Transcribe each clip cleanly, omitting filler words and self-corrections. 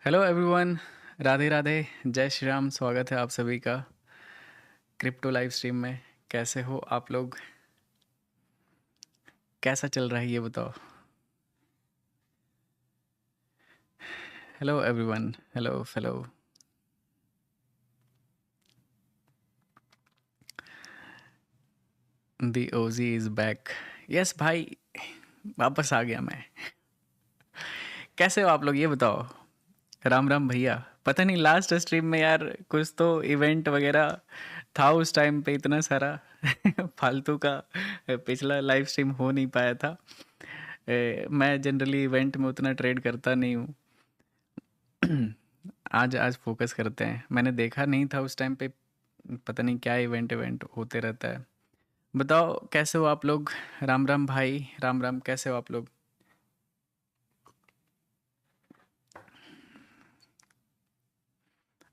Hello everyone. Radhe Radhe. जय श्री राम। स्वागत है आप सभी का क्रिप्टो लाइव स्ट्रीम में। कैसे हो आप लोग? कैसा चल रहा है ये बताओ। Hello everyone. Hello hello. The OG is back. Yes भाई, वापस आ गया मैं। कैसे हो आप लोग ये बताओ। राम राम भैया। पता नहीं लास्ट स्ट्रीम में यार कुछ तो इवेंट वगैरह था उस टाइम पे इतना सारा फालतू का। पिछला लाइव स्ट्रीम हो नहीं पाया था। मैं जनरली इवेंट में उतना ट्रेड करता नहीं हूँ। आज आज फोकस करते हैं। मैंने देखा नहीं था उस टाइम पे। पता नहीं क्या इवेंट इवेंट होते रहता है। बताओ कैसे हो आप लोग। राम राम भाई। राम राम। कैसे हो आप लोग?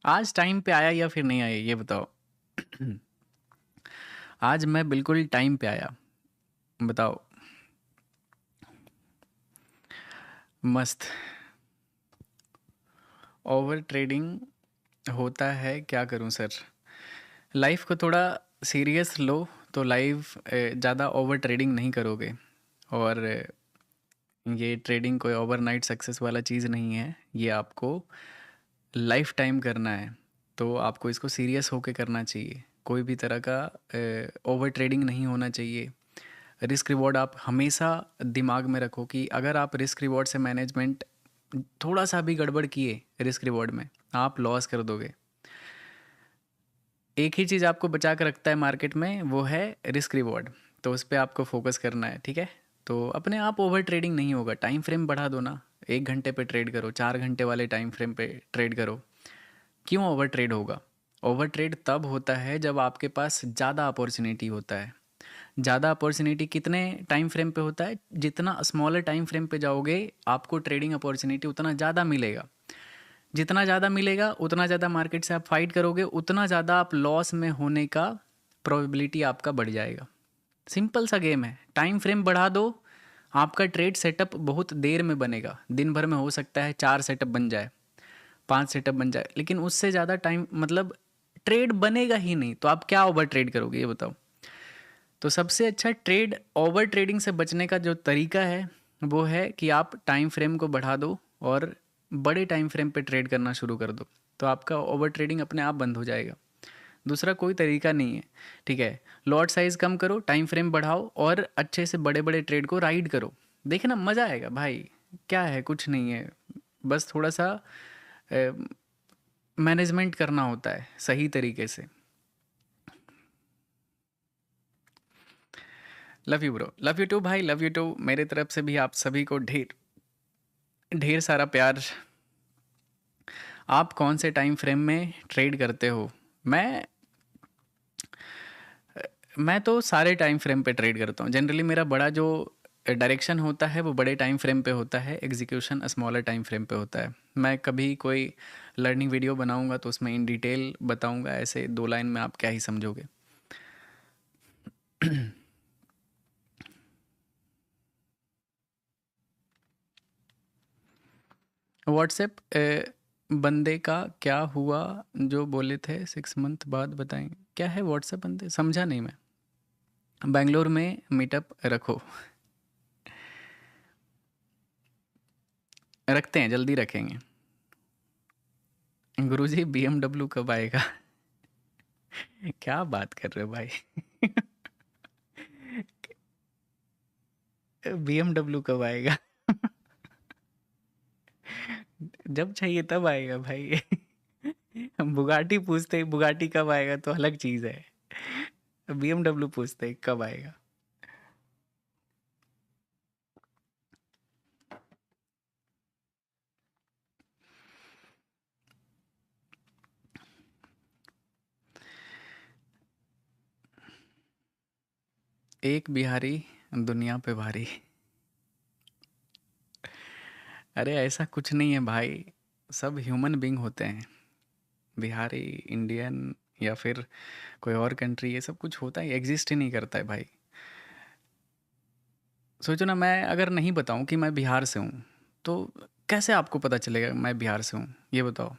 आज टाइम पे आया या फिर नहीं आया ये बताओ। आज मैं बिल्कुल टाइम पे आया। बताओ। मस्त। ओवर ट्रेडिंग होता है, क्या करूं सर। लाइफ को थोड़ा सीरियस लो तो लाइफ ज़्यादा ओवर ट्रेडिंग नहीं करोगे। और ये ट्रेडिंग कोई ओवरनाइट सक्सेस वाला चीज़ नहीं है। ये आपको लाइफ टाइम करना है। तो आपको इसको सीरियस होके करना चाहिए। कोई भी तरह का ओवर ट्रेडिंग नहीं होना चाहिए। रिस्क रिवॉर्ड आप हमेशा दिमाग में रखो कि अगर आप रिस्क रिवॉर्ड से मैनेजमेंट थोड़ा सा भी गड़बड़ किए रिस्क रिवॉर्ड में, आप लॉस कर दोगे। एक ही चीज़ आपको बचा कर रखता है मार्केट में, वो है रिस्क रिवॉर्ड। तो उस पर आपको फोकस करना है, ठीक है। तो अपने आप ओवर ट्रेडिंग नहीं होगा। टाइम फ्रेम बढ़ा दो ना। 1 घंटे पे ट्रेड करो, 4 घंटे वाले टाइम फ्रेम पे ट्रेड करो। क्यों ओवर ट्रेड होगा? ओवर ट्रेड तब होता है जब आपके पास ज़्यादा अपॉर्चुनिटी होता है। ज़्यादा अपॉर्चुनिटी कितने टाइम फ्रेम पे होता है? जितना स्मॉलर टाइम फ्रेम पे जाओगे आपको ट्रेडिंग अपॉर्चुनिटी उतना ज़्यादा मिलेगा। जितना ज़्यादा मिलेगा उतना ज़्यादा मार्केट से आप फाइट करोगे, उतना ज़्यादा आप लॉस में होने का प्रोबेबिलिटी आपका बढ़ जाएगा। सिंपल सा गेम है। टाइम फ्रेम बढ़ा दो, आपका ट्रेड सेटअप बहुत देर में बनेगा। दिन भर में हो सकता है 4 सेटअप बन जाए, 5 सेटअप बन जाए, लेकिन उससे ज़्यादा टाइम मतलब ट्रेड बनेगा ही नहीं। तो आप क्या ओवर ट्रेड करोगे ये बताओ। तो सबसे अच्छा ट्रेड, ओवर ट्रेडिंग से बचने का जो तरीका है वो है कि आप टाइम फ्रेम को बढ़ा दो और बड़े टाइम फ्रेम पे ट्रेड करना शुरू कर दो। तो आपका ओवर ट्रेडिंग अपने आप बंद हो जाएगा। दूसरा कोई तरीका नहीं है, ठीक है। लॉट साइज़ कम करो, टाइम फ्रेम बढ़ाओ और अच्छे से बड़े बड़े ट्रेड को राइड करो। देखना मज़ा आएगा भाई। क्या है, कुछ नहीं है। बस थोड़ा सा मैनेजमेंट करना होता है सही तरीके से। Love you bro. Love you too भाई। Love you too. मेरे तरफ से भी आप सभी को ढेर ढेर सारा प्यार। आप कौन से टाइम फ्रेम में ट्रेड करते हो? मैं मैं तो सारे टाइम फ्रेम पे ट्रेड करता हूँ। जनरली मेरा बड़ा जो डायरेक्शन होता है वो बड़े टाइम फ्रेम पे होता है, एग्जीक्यूशन स्मॉलर टाइम फ्रेम पे होता है। मैं कभी कोई लर्निंग वीडियो बनाऊंगा तो उसमें इन डिटेल बताऊंगा। ऐसे 2 लाइन में आप क्या ही समझोगे। व्हाट्सएप बंदे का क्या हुआ जो बोले थे 6 मंथ बाद बताएंगे? क्या है व्हाट्सएप बंदे, समझा नहीं मैं। बेंगलोर में मीटअप रखो। रखते हैं, जल्दी रखेंगे। गुरुजी BMW कब आएगा? क्या बात कर रहे हो भाई? BMW कब आएगा? जब चाहिए तब आएगा भाई। हम बुगाटी पूछते बुगाटी कब आएगा तो अलग चीज़ है। BMW पूछते कब आएगा। एक बिहारी दुनिया पे भारी। अरे ऐसा कुछ नहीं है भाई। सब ह्यूमन बीइंग होते हैं। बिहारी, इंडियन या फिर कोई और कंट्री, ये सब कुछ होता ही एग्जिस्ट ही नहीं करता है भाई। सोचो ना, मैं अगर नहीं बताऊं कि मैं बिहार से हूं तो कैसे आपको पता चलेगा मैं बिहार से हूँ, ये बताओ?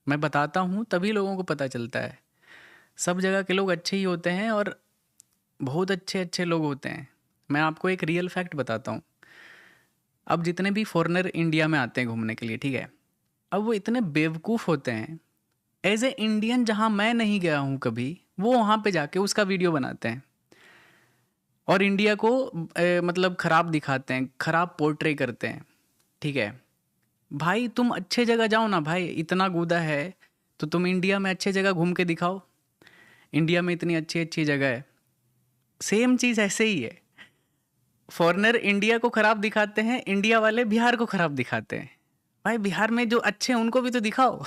मैं बताता हूँ तभी लोगों को पता चलता है। सब जगह के लोग अच्छे ही होते हैं और बहुत अच्छे अच्छे लोग होते हैं। मैं आपको एक रियल फैक्ट बताता हूँ। अब जितने भी फॉरेनर इंडिया में आते हैं घूमने के लिए, ठीक है, अब वो इतने बेवकूफ़ होते हैं। एज ए इंडियन जहाँ मैं नहीं गया हूँ कभी, वो वहाँ पे जाके उसका वीडियो बनाते हैं और इंडिया को मतलब ख़राब दिखाते हैं, ख़राब पोर्ट्रे करते हैं। ठीक है भाई, तुम अच्छे जगह जाओ ना भाई, इतना गुदा है तो तुम इंडिया में अच्छे जगह घूम के दिखाओ। इंडिया में इतनी अच्छी अच्छी जगह है। सेम चीज़ ऐसे ही है। फॉरेनर इंडिया को ख़राब दिखाते हैं, इंडिया वाले बिहार को ख़राब दिखाते हैं। भाई बिहार में जो अच्छे हैं उनको भी तो दिखाओ।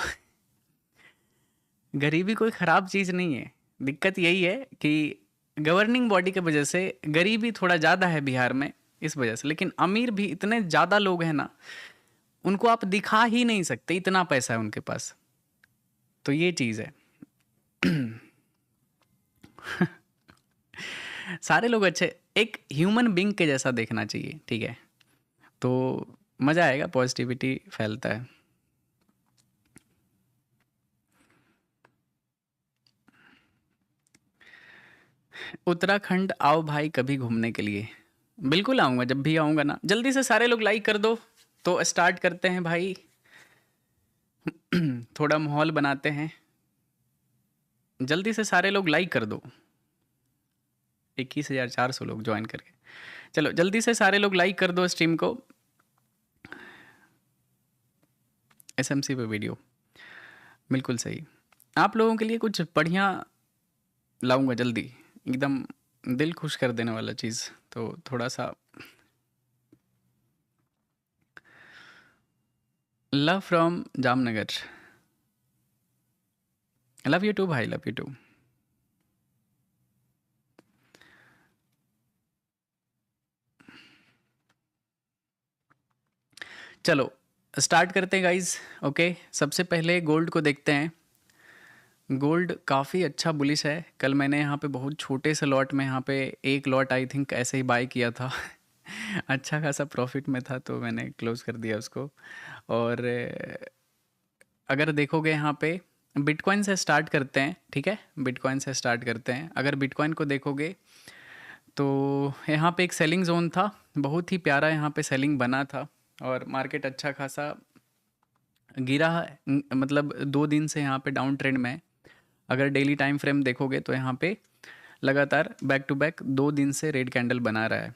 गरीबी कोई ख़राब चीज़ नहीं है। दिक्कत यही है कि गवर्निंग बॉडी की वजह से गरीबी थोड़ा ज़्यादा है बिहार में, इस वजह से। लेकिन अमीर भी इतने ज़्यादा लोग हैं ना, उनको आप दिखा ही नहीं सकते, इतना पैसा है उनके पास। तो ये चीज़ है। सारे लोग अच्छे, एक ह्यूमन बीइंग के जैसा देखना चाहिए, ठीक है? तो मज़ा आएगा, पॉजिटिविटी फैलता है। उत्तराखंड आओ भाई कभी घूमने के लिए। बिल्कुल आऊँगा, जब भी आऊँगा ना। जल्दी से सारे लोग लाइक कर दो तो स्टार्ट करते हैं भाई। थोड़ा माहौल बनाते हैं। जल्दी से सारे लोग लाइक कर दो। 21,400 लोग ज्वाइन करके। चलो जल्दी से सारे लोग लाइक कर दो स्ट्रीम को। एसएमसी पे वीडियो बिल्कुल सही। आप लोगों के लिए कुछ बढ़िया लाऊंगा जल्दी, एकदम दिल खुश कर देने वाला चीज़। तो थोड़ा सा love from Jamnagar. Love you too भाई, लव यू टू। चलो स्टार्ट करते हैं गाइज। ओके, सबसे पहले गोल्ड को देखते हैं। गोल्ड काफ़ी अच्छा बुलिश है। कल मैंने यहाँ पे बहुत छोटे से लॉट में, यहाँ पे एक लॉट आई थिंक ऐसे ही बाय किया था। अच्छा खासा प्रॉफिट में था तो मैंने क्लोज कर दिया उसको। और अगर देखोगे यहाँ पे बिटकॉइन से स्टार्ट करते हैं, ठीक है? बिटकॉइन से स्टार्ट करते हैं। अगर बिटकॉइन को देखोगे तो यहाँ पे एक सेलिंग जोन था, बहुत ही प्यारा यहाँ पे सेलिंग बना था और मार्केट अच्छा खासा गिरा है। मतलब 2 दिन से यहाँ पे डाउन ट्रेंड में है। अगर डेली टाइम फ्रेम देखोगे तो यहाँ पे लगातार बैक टू बैक 2 दिन से रेड कैंडल बना रहा है।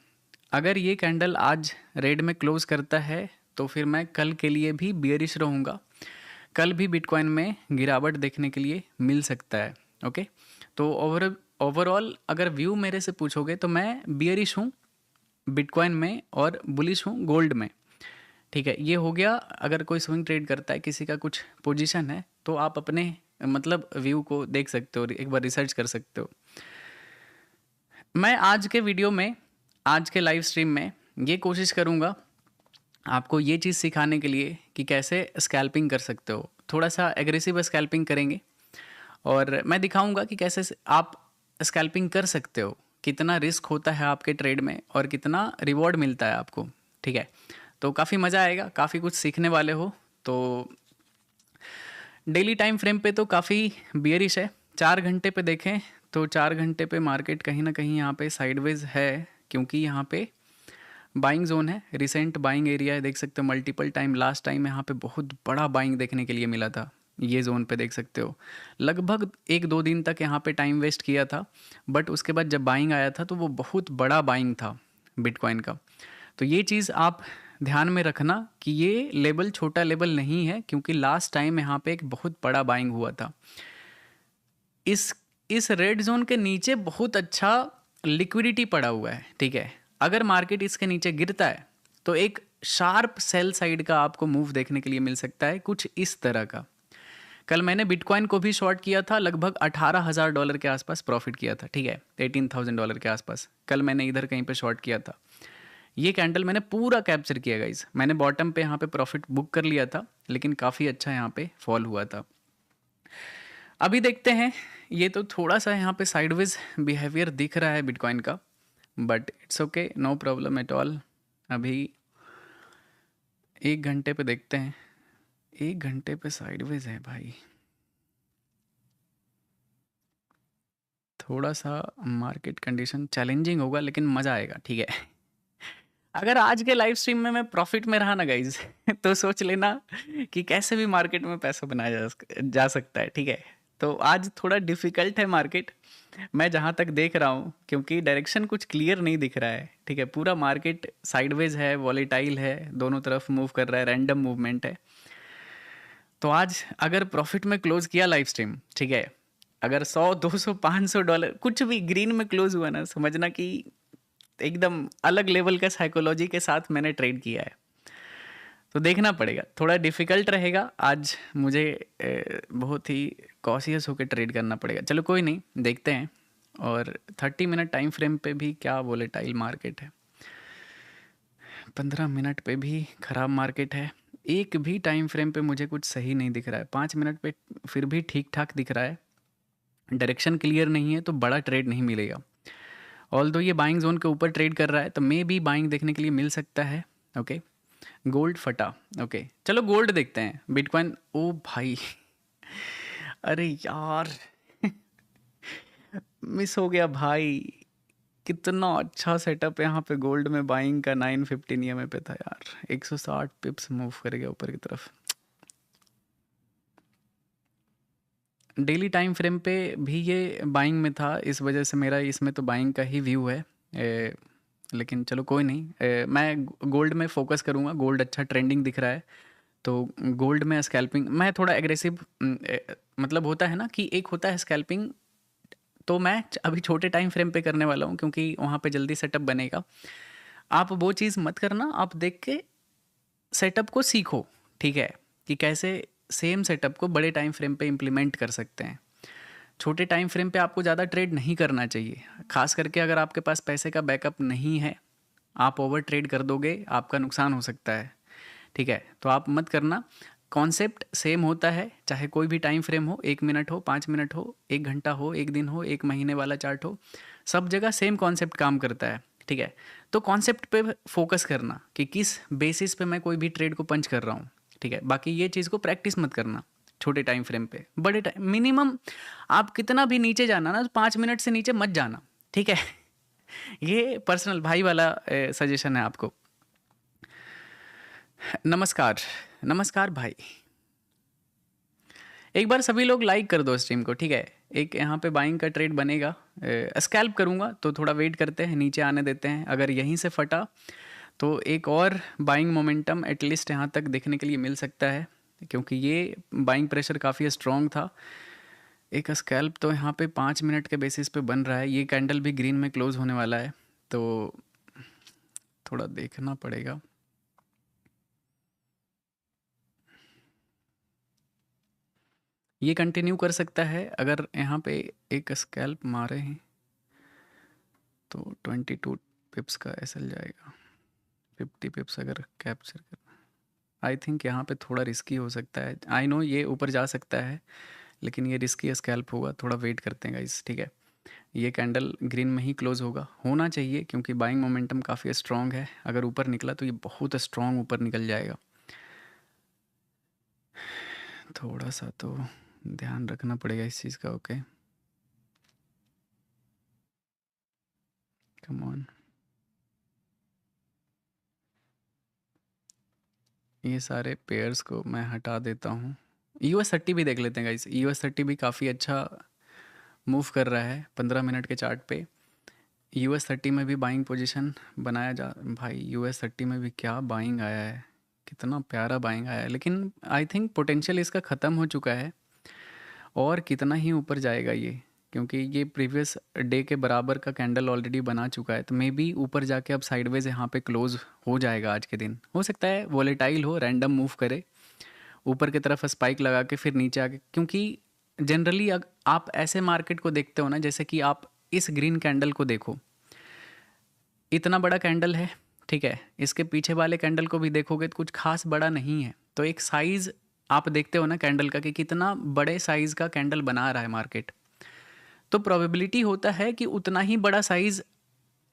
अगर ये कैंडल आज रेड में क्लोज करता है तो फिर मैं कल के लिए भी बियरिश रहूँगा। कल भी बिटकॉइन में गिरावट देखने के लिए मिल सकता है। ओके, तो ओवरऑल अगर व्यू मेरे से पूछोगे तो मैं बियरिश हूँ बिटकॉइन में और बुलिश हूँ गोल्ड में। ठीक है, ये हो गया। अगर कोई स्विंग ट्रेड करता है, किसी का कुछ पोजीशन है, तो आप अपने मतलब व्यू को देख सकते हो, एक बार रिसर्च कर सकते हो। मैं आज के वीडियो में, आज के लाइव स्ट्रीम में ये कोशिश करूँगा आपको ये चीज़ सिखाने के लिए कि कैसे स्कैल्पिंग कर सकते हो। थोड़ा सा एग्रेसिव स्कैल्पिंग करेंगे और मैं दिखाऊंगा कि कैसे आप स्कैल्पिंग कर सकते हो, कितना रिस्क होता है आपके ट्रेड में और कितना रिवॉर्ड मिलता है आपको। ठीक है, तो काफ़ी मज़ा आएगा, काफ़ी कुछ सीखने वाले हो। तो डेली टाइम फ्रेम पे तो काफ़ी बियरिश है। 4 घंटे पे देखें तो 4 घंटे पे मार्केट कहीं ना कहीं यहाँ पे साइडवेज है, क्योंकि यहाँ पे बाइंग जोन है, रिसेंट बाइंग एरिया है। देख सकते हो मल्टीपल टाइम, लास्ट टाइम यहाँ पे बहुत बड़ा बाइंग देखने के लिए मिला था। ये जोन पे देख सकते हो लगभग 1-2 दिन तक यहाँ पे टाइम वेस्ट किया था, बट उसके बाद जब बाइंग आया था तो वो बहुत बड़ा बाइंग था बिटकॉइन का। तो ये चीज़ आप ध्यान में रखना कि ये लेवल छोटा लेवल नहीं है, क्योंकि लास्ट टाइम यहाँ पे एक बहुत बड़ा बाइंग हुआ था। इस रेड जोन के नीचे बहुत अच्छा लिक्विडिटी पड़ा हुआ है। ठीक है, अगर मार्केट इसके नीचे गिरता है तो एक शार्प सेल साइड का आपको मूव देखने के लिए मिल सकता है, कुछ इस तरह का। कल मैंने बिटकॉइन को भी शॉर्ट किया था, लगभग $18,000 के आसपास प्रॉफिट किया था। ठीक है, $18,000 के आसपास कल मैंने इधर कहीं पे शॉर्ट किया था। ये कैंडल मैंने पूरा कैप्चर किया गाइस। मैंने बॉटम पे यहाँ पे प्रॉफिट बुक कर लिया था, लेकिन काफ़ी अच्छा यहाँ पे फॉल हुआ था। अभी देखते हैं, ये तो थोड़ा सा यहाँ पे साइडवेज बिहेवियर दिख रहा है बिटकॉइन का, but it's okay, no problem at all. अभी 1 घंटे पे देखते हैं। 1 घंटे पे साइडवेज है भाई। थोड़ा सा मार्केट कंडीशन चैलेंजिंग होगा लेकिन मज़ा आएगा, ठीक है। अगर आज के लाइव स्ट्रीम में मैं प्रॉफिट में रहा ना गाइज तो सोच लेना कि कैसे भी मार्केट में पैसा बनाया जा सकता है, ठीक है। तो आज थोड़ा डिफिकल्ट है मार्केट, मैं जहाँ तक देख रहा हूँ, क्योंकि डायरेक्शन कुछ क्लियर नहीं दिख रहा है, ठीक है। पूरा मार्केट साइडवेज है, वॉलेटाइल है, दोनों तरफ मूव कर रहा है, रैंडम मूवमेंट है। तो आज अगर प्रॉफिट में क्लोज किया लाइव स्ट्रीम, ठीक है, अगर 100 200 $500 कुछ भी ग्रीन में क्लोज हुआ ना, समझना कि एकदम अलग लेवल का साइकोलॉजी के साथ मैंने ट्रेड किया है। तो देखना पड़ेगा, थोड़ा डिफिकल्ट रहेगा आज मुझे, बहुत ही कॉशियस होकर ट्रेड करना पड़ेगा। चलो कोई नहीं, देखते हैं। और 30 मिनट टाइम फ्रेम पे भी क्या वोलेटाइल मार्केट है, 15 मिनट पे भी ख़राब मार्केट है। एक भी टाइम फ्रेम पे मुझे कुछ सही नहीं दिख रहा है। 5 मिनट पे फिर भी ठीक ठाक दिख रहा है, डायरेक्शन क्लियर नहीं है तो बड़ा ट्रेड नहीं मिलेगा। ऑल दो ये बाइंग जोन के ऊपर ट्रेड कर रहा है तो मे भी बाइंग देखने के लिए मिल सकता है। ओके, गोल्ड फटा। ओके चलो गोल्ड देखते हैं। बिटकॉइन, ओ भाई अरे यार मिस हो गया भाई। कितना अच्छा सेटअप यहाँ पे गोल्ड में बाइंग का, 915 ईएमए पे था यार, 160 पिप्स मूव कर गया ऊपर की तरफ। डेली टाइम फ्रेम पे भी ये बाइंग में था, इस वजह से मेरा इसमें तो बाइंग का ही व्यू है। लेकिन चलो कोई नहीं, मैं गोल्ड में फोकस करूँगा। गोल्ड अच्छा ट्रेंडिंग दिख रहा है तो गोल्ड में स्कैल्पिंग मैं थोड़ा एग्रेसिव, मतलब होता है ना कि एक होता है स्कैल्पिंग, तो मैं अभी छोटे टाइम फ्रेम पे करने वाला हूँ क्योंकि वहाँ पे जल्दी सेटअप बनेगा। आप वो चीज़ मत करना, आप देख के सेटअप को सीखो, ठीक है, कि कैसे सेम सेटअप को बड़े टाइम फ्रेम पे इम्प्लीमेंट कर सकते हैं। छोटे टाइम फ्रेम पे आपको ज़्यादा ट्रेड नहीं करना चाहिए, खास करके अगर आपके पास पैसे का बैकअप नहीं है। आप ओवर ट्रेड कर दोगे, आपका नुकसान हो सकता है, ठीक है। तो आप मत करना। कॉन्सेप्ट सेम होता है चाहे कोई भी टाइम फ्रेम हो, 1 मिनट हो, 5 मिनट हो, 1 घंटा हो, 1 दिन हो, 1 महीने वाला चार्ट हो, सब जगह सेम कॉन्सेप्ट काम करता है, ठीक है। तो कॉन्सेप्ट पे फोकस करना कि किस बेसिस पे मैं कोई भी ट्रेड को पंच कर रहा हूँ, ठीक है। बाकी ये चीज़ को प्रैक्टिस मत करना छोटे टाइम फ्रेम पे। बड़े टाइम मिनिमम आप कितना भी नीचे जाना ना, तो 5 मिनट से नीचे मत जाना, ठीक है। ये पर्सनल भाई वाला सजेशन है आपको। नमस्कार, नमस्कार भाई। एक बार सभी लोग लाइक कर दो स्ट्रीम को, ठीक है। एक यहाँ पे बाइंग का ट्रेड बनेगा, स्कैल्प करूँगा तो थोड़ा वेट करते हैं, नीचे आने देते हैं। अगर यहीं से फटा तो एक और बाइंग मोमेंटम एटलीस्ट यहाँ तक देखने के लिए मिल सकता है, क्योंकि ये बाइंग प्रेशर काफ़ी स्ट्रॉन्ग था। एक स्कैल्प तो यहाँ पे 5 मिनट के बेसिस पे बन रहा है। ये कैंडल भी ग्रीन में क्लोज होने वाला है तो थोड़ा देखना पड़ेगा। ये कंटिन्यू कर सकता है, अगर यहाँ पे एक स्कैल्प मारे हैं तो 22 पिप्स का एसएल जाएगा। 50 पिप्स अगर कैप्चर कर, आई थिंक यहाँ पे थोड़ा रिस्की हो सकता है। आई नो ये ऊपर जा सकता है लेकिन ये रिस्की स्कैल्प होगा, थोड़ा वेट करते हैं गाइस, ठीक है। ये कैंडल ग्रीन में ही क्लोज होना चाहिए क्योंकि बाइंग मोमेंटम काफ़ी स्ट्रॉन्ग है। अगर ऊपर निकला तो ये बहुत स्ट्रॉन्ग ऊपर निकल जाएगा। थोड़ा सा तो ध्यान रखना पड़ेगा इस चीज़ का। ओके कम ऑन, ये सारे पेयर्स को मैं हटा देता हूँ। US30 भी देख लेते हैं गाइस। US30 भी काफ़ी अच्छा मूव कर रहा है 15 मिनट के चार्ट पे। US30 में भी बाइंग पोजीशन बनाया जा, भाई US30 में भी क्या बाइंग आया है, कितना प्यारा बाइंग आया है। लेकिन आई थिंक पोटेंशियल इसका ख़त्म हो चुका है। और कितना ही ऊपर जाएगा ये, क्योंकि ये प्रीवियस डे के बराबर का कैंडल ऑलरेडी बना चुका है। तो मे बी ऊपर जाके अब साइडवेज यहाँ पे क्लोज हो जाएगा आज के दिन। हो सकता है वॉलेटाइल हो, रैंडम मूव करे ऊपर की तरफ, स्पाइक लगा के फिर नीचे आके। क्योंकि जनरली आप ऐसे मार्केट को देखते हो ना, जैसे कि आप इस ग्रीन कैंडल को देखो, इतना बड़ा कैंडल है, ठीक है। इसके पीछे वाले कैंडल को भी देखोगे तो कुछ खास बड़ा नहीं है। तो एक साइज़ आप देखते हो ना कैंडल का कि कितना बड़े साइज़ का कैंडल बना रहा है मार्केट। तो प्रोबेबिलिटी होता है कि उतना ही बड़ा साइज़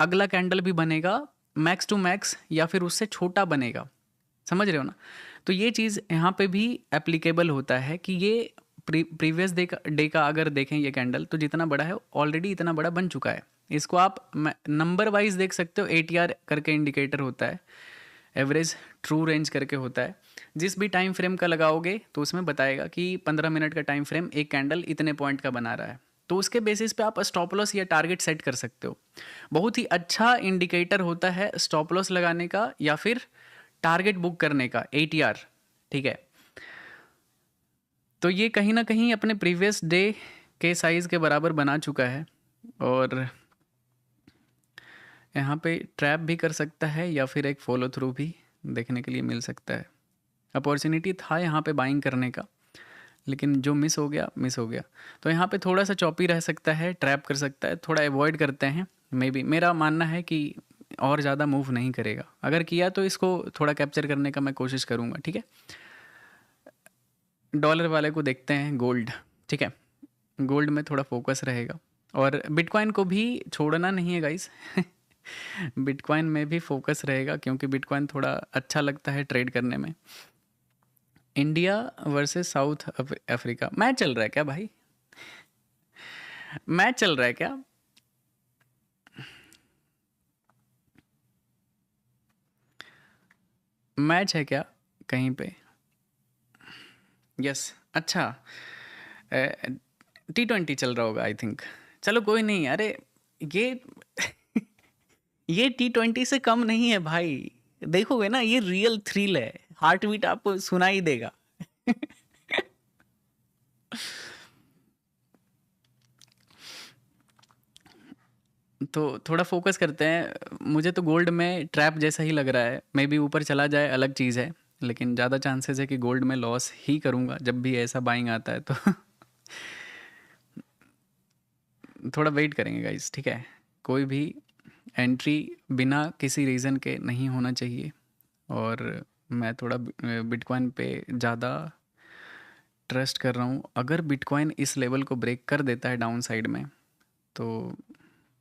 अगला कैंडल भी बनेगा, मैक्स टू मैक्स, या फिर उससे छोटा बनेगा। समझ रहे हो ना? तो ये चीज़ यहाँ पे भी एप्लीकेबल होता है कि ये प्रीवियस डे का अगर देखें ये कैंडल, तो जितना बड़ा है ऑलरेडी इतना बड़ा बन चुका है। इसको आप नंबर वाइज देख सकते हो, एटीआर करके इंडिकेटर होता है, एवरेज ट्रू रेंज करके होता है। जिस भी टाइम फ्रेम का लगाओगे तो उसमें बताएगा कि 15 मिनट का टाइम फ्रेम एक कैंडल इतने पॉइंट का बना रहा है, तो उसके बेसिस पे आप स्टॉप लॉस या टारगेट सेट कर सकते हो। बहुत ही अच्छा इंडिकेटर होता है स्टॉप लॉस लगाने का या फिर टारगेट बुक करने का, एटीआर। ठीक है, तो ये कहीं ना कहीं अपने प्रीवियस डे के साइज़ के बराबर बना चुका है, और यहाँ पे ट्रैप भी कर सकता है या फिर एक फॉलो थ्रू भी देखने के लिए मिल सकता है। अपॉर्चुनिटी था यहाँ पे बाइंग करने का, लेकिन जो मिस हो गया मिस हो गया। तो यहाँ पे थोड़ा सा चॉपी रह सकता है, ट्रैप कर सकता है, थोड़ा अवॉइड करते हैं। मे बी मेरा मानना है कि और ज़्यादा मूव नहीं करेगा, अगर किया तो इसको थोड़ा कैप्चर करने का मैं कोशिश करूँगा। ठीक है, डॉलर वाले को देखते हैं, गोल्ड। ठीक है, गोल्ड में थोड़ा फोकस रहेगा, और बिटकॉइन को भी छोड़ना नहीं है गाइस। बिटकॉइन में भी फोकस रहेगा, क्योंकि बिटकॉइन थोड़ा अच्छा लगता है ट्रेड करने में। India versus south Africa match चल रहा है क्या भाई? मैच चल रहा है क्या? मैच है क्या कहीं पे? यस, अच्छा। T20 चल रहा होगा आई थिंक। चलो कोई नहीं, अरे ये ये T20 से कम नहीं है भाई। देखोगे ना, ये रियल थ्रिल है, हार्ट बीट आपको सुना ही देगा। तो थोड़ा फोकस करते हैं। मुझे तो गोल्ड में ट्रैप जैसा ही लग रहा है, मे बी ऊपर चला जाए अलग चीज़ है, लेकिन ज़्यादा चांसेस है कि गोल्ड में लॉस ही करूँगा जब भी ऐसा बाइंग आता है। तो थोड़ा वेट करेंगे गाइस, ठीक है? कोई भी एंट्री बिना किसी रीज़न के नहीं होना चाहिए, और मैं थोड़ा बिटकॉइन पे ज़्यादा ट्रस्ट कर रहा हूँ। अगर बिटकॉइन इस लेवल को ब्रेक कर देता है डाउन साइड में, तो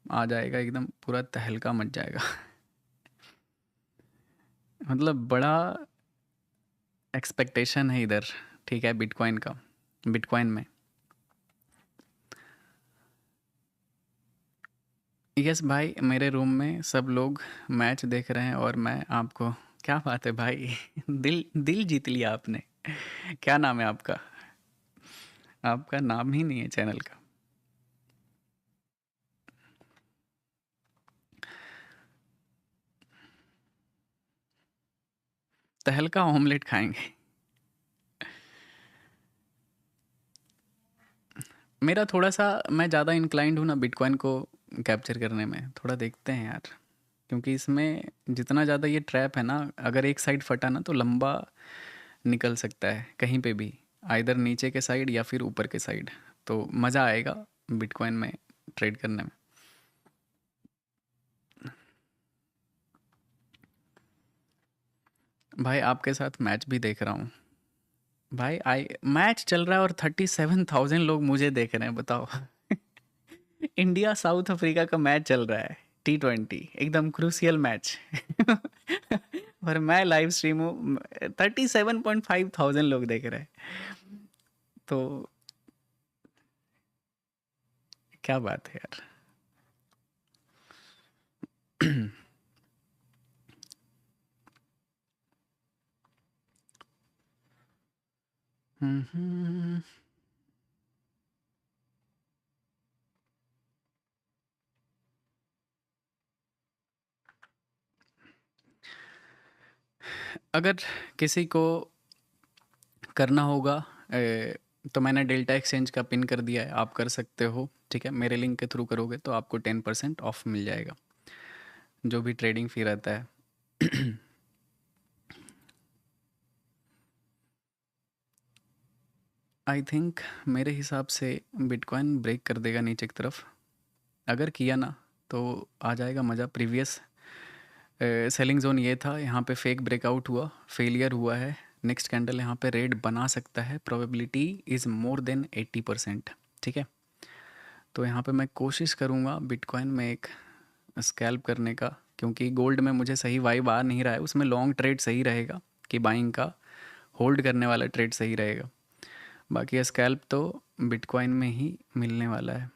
आ जाएगा एकदम, पूरा तहलका मच जाएगा। मतलब बड़ा एक्सपेक्टेशन है इधर, ठीक है, बिटकॉइन का, बिटकॉइन में। यस भाई, मेरे रूम में सब लोग मैच देख रहे हैं, और मैं आपको, क्या बात है भाई। दिल दिल जीत लिया आपने। क्या नाम है आपका? आपका नाम ही नहीं है चैनल का। तहलका ऑमलेट खाएंगे। मेरा थोड़ा सा, मैं ज़्यादा इंक्लाइंड हूँ ना बिटकॉइन को कैप्चर करने में। थोड़ा देखते हैं यार, क्योंकि इसमें जितना ज़्यादा ये ट्रैप है ना, अगर एक साइड फटा ना तो लंबा निकल सकता है कहीं पे भी, आइदर नीचे के साइड या फिर ऊपर के साइड। तो मज़ा आएगा बिटकॉइन में ट्रेड करने में। भाई आपके साथ मैच भी देख रहा हूँ। भाई आई मैच चल रहा है और 37,000 लोग मुझे देख रहे हैं, बताओ। इंडिया साउथ अफ्रीका का मैच चल रहा है, T20, एकदम क्रूसियल मैच। और मैं लाइव स्ट्रीम हूँ, 37,500 लोग देख रहे हैं। तो क्या बात है यार। हम्म, अगर किसी को करना होगा, तो मैंने डेल्टा एक्सचेंज का पिन कर दिया है, आप कर सकते हो। ठीक है, मेरे लिंक के थ्रू करोगे तो आपको 10% ऑफ मिल जाएगा, जो भी ट्रेडिंग फी रहता है। आई थिंक मेरे हिसाब से बिटकॉइन ब्रेक कर देगा नीचे की तरफ। अगर किया ना तो आ जाएगा मज़ा। प्रीवियस सेलिंग जोन ये था, यहाँ पे फेक ब्रेकआउट हुआ, फेलियर हुआ है। नेक्स्ट कैंडल यहाँ पे रेड बना सकता है, प्रोबेबिलिटी इज़ मोर देन 80%। ठीक है, तो यहाँ पे मैं कोशिश करूँगा बिटकॉइन में एक स्कैल्प करने का, क्योंकि गोल्ड में मुझे सही वाइब आ नहीं रहा है, उसमें लॉन्ग ट्रेड सही रहेगा। कि बाइंग का होल्ड करने वाला ट्रेड सही रहेगा। बाकी स्कैल्प तो बिटकॉइन में ही मिलने वाला है।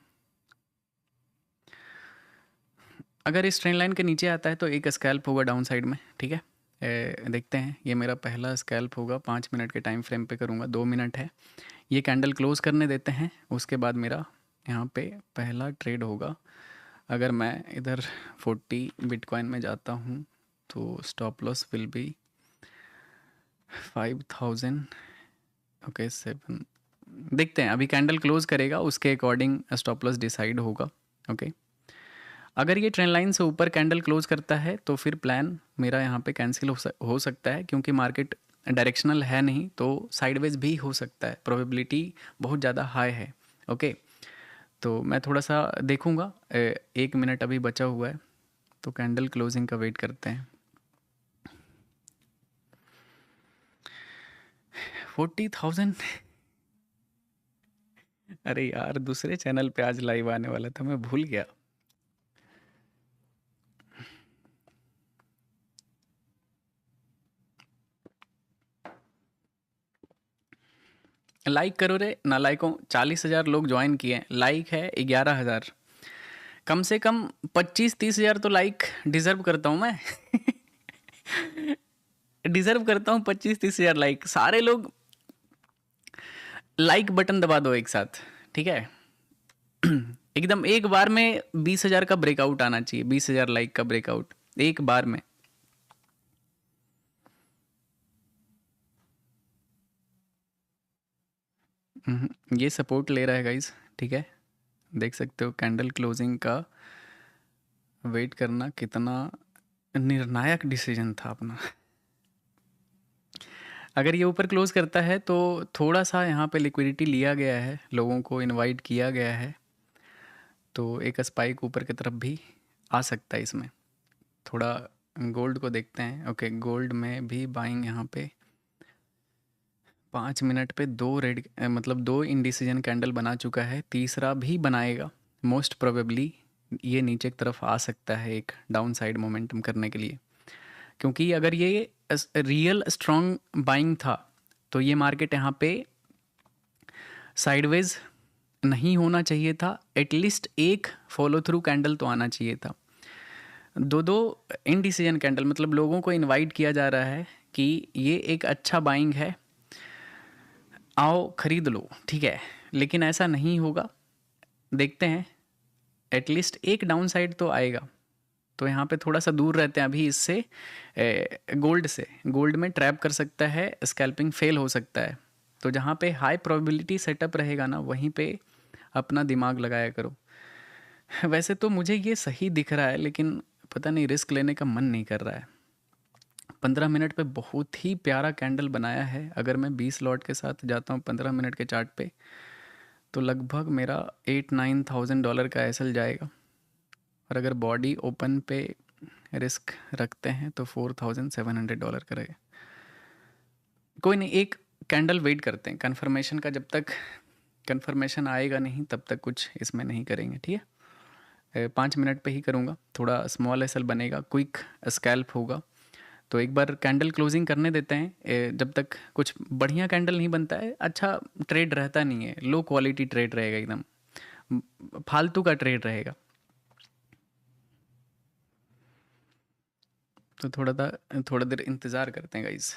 अगर इस ट्रेंड लाइन के नीचे आता है तो एक स्कैल्प होगा डाउन साइड में, ठीक है। देखते हैं, ये मेरा पहला स्कैल्प होगा, 5 मिनट के टाइम फ्रेम पे करूँगा, 2 मिनट है। ये कैंडल क्लोज करने देते हैं, उसके बाद मेरा यहाँ पे पहला ट्रेड होगा। अगर मैं इधर 40 बिटकॉइन में जाता हूँ तो stop loss will be 5000। Okay 7। देखते हैं, अभी कैंडल क्लोज करेगा, उसके अकॉर्डिंग स्टॉप लॉस डिसाइड होगा। ओके, अगर ये ट्रेंड लाइन से ऊपर कैंडल क्लोज करता है तो फिर प्लान मेरा यहाँ पे कैंसिल हो सकता है, क्योंकि मार्केट डायरेक्शनल है नहीं, तो साइडवेज भी हो सकता है, प्रोबेबिलिटी बहुत ज़्यादा हाई है। ओके, तो मैं थोड़ा सा देखूँगा, 1 मिनट अभी बचा हुआ है, तो कैंडल क्लोजिंग का वेट करते हैं। 40,000। अरे यार, दूसरे चैनल पे आज लाइव आने वाला था, मैं भूल गया। लाइक करो रे नालायकों, 40,000 लोग ज्वाइन किए हैं, लाइक है 11,000। कम से कम 25-30 हज़ार तो लाइक डिजर्व करता हूँ मैं। डिजर्व करता हूँ 25-30 हज़ार लाइक। सारे लोग लाइक बटन दबा दो एक साथ, ठीक है। एकदम एक बार में 20,000 का ब्रेकआउट आना चाहिए, 20,000 लाइक का ब्रेकआउट एक बार में। ये सपोर्ट ले रहा है गाइस, ठीक है। देख सकते हो कैंडल क्लोजिंग का वेट करना कितना निर्णायक डिसीजन था अपना। अगर ये ऊपर क्लोज करता है तो थोड़ा सा यहाँ पे लिक्विडिटी लिया गया है, लोगों को इनवाइट किया गया है, तो एक स्पाइक ऊपर की तरफ भी आ सकता है इसमें। थोड़ा गोल्ड को देखते हैं। ओके, गोल्ड में भी बाइंग यहाँ पे 5 मिनट पे मतलब दो इंडिसीजन कैंडल बना चुका है, तीसरा भी बनाएगा मोस्ट प्रोबेबली। ये नीचे की तरफ आ सकता है एक डाउन साइड मोमेंटम करने के लिए, क्योंकि अगर ये रियल स्ट्रॉन्ग बाइंग था तो ये मार्केट यहाँ पे साइडवेज नहीं होना चाहिए था, एटलीस्ट एक फॉलो थ्रू कैंडल तो आना चाहिए था। दो दो इनडिसीजन कैंडल, मतलब लोगों को इनवाइट किया जा रहा है कि ये एक अच्छा बाइंग है, आओ खरीद लो, ठीक है। लेकिन ऐसा नहीं होगा, देखते हैं, एटलीस्ट एक डाउन साइड तो आएगा। तो यहाँ पे थोड़ा सा दूर रहते हैं अभी इससे, गोल्ड से। गोल्ड में ट्रैप कर सकता है, स्कैल्पिंग फेल हो सकता है। तो जहाँ पे हाई प्रोबेबिलिटी सेटअप रहेगा ना, वहीं पे अपना दिमाग लगाया करो। वैसे तो मुझे ये सही दिख रहा है, लेकिन पता नहीं रिस्क लेने का मन नहीं कर रहा है। 15 मिनट पे बहुत ही प्यारा कैंडल बनाया है। अगर मैं 20 लॉट के साथ जाता हूँ 15 मिनट के चार्ट पे, तो लगभग मेरा $8-9,000 का एसएल जाएगा। और अगर बॉडी ओपन पे रिस्क रखते हैं तो $4,700 का रहेगा। कोई नहीं, एक कैंडल वेट करते हैं कंफर्मेशन का। जब तक कंफर्मेशन आएगा नहीं तब तक कुछ इसमें नहीं करेंगे, ठीक है। 5 मिनट पे ही करूँगा, थोड़ा स्मॉल एसएल बनेगा, क्विक स्कैल्प होगा। तो एक बार कैंडल क्लोजिंग करने देते हैं, जब तक कुछ बढ़िया कैंडल नहीं बनता है, अच्छा ट्रेड रहता नहीं है, लो क्वालिटी ट्रेड रहेगा, एकदम फालतू का ट्रेड रहेगा। तो थोड़ा देर इंतज़ार करते हैं गाइस।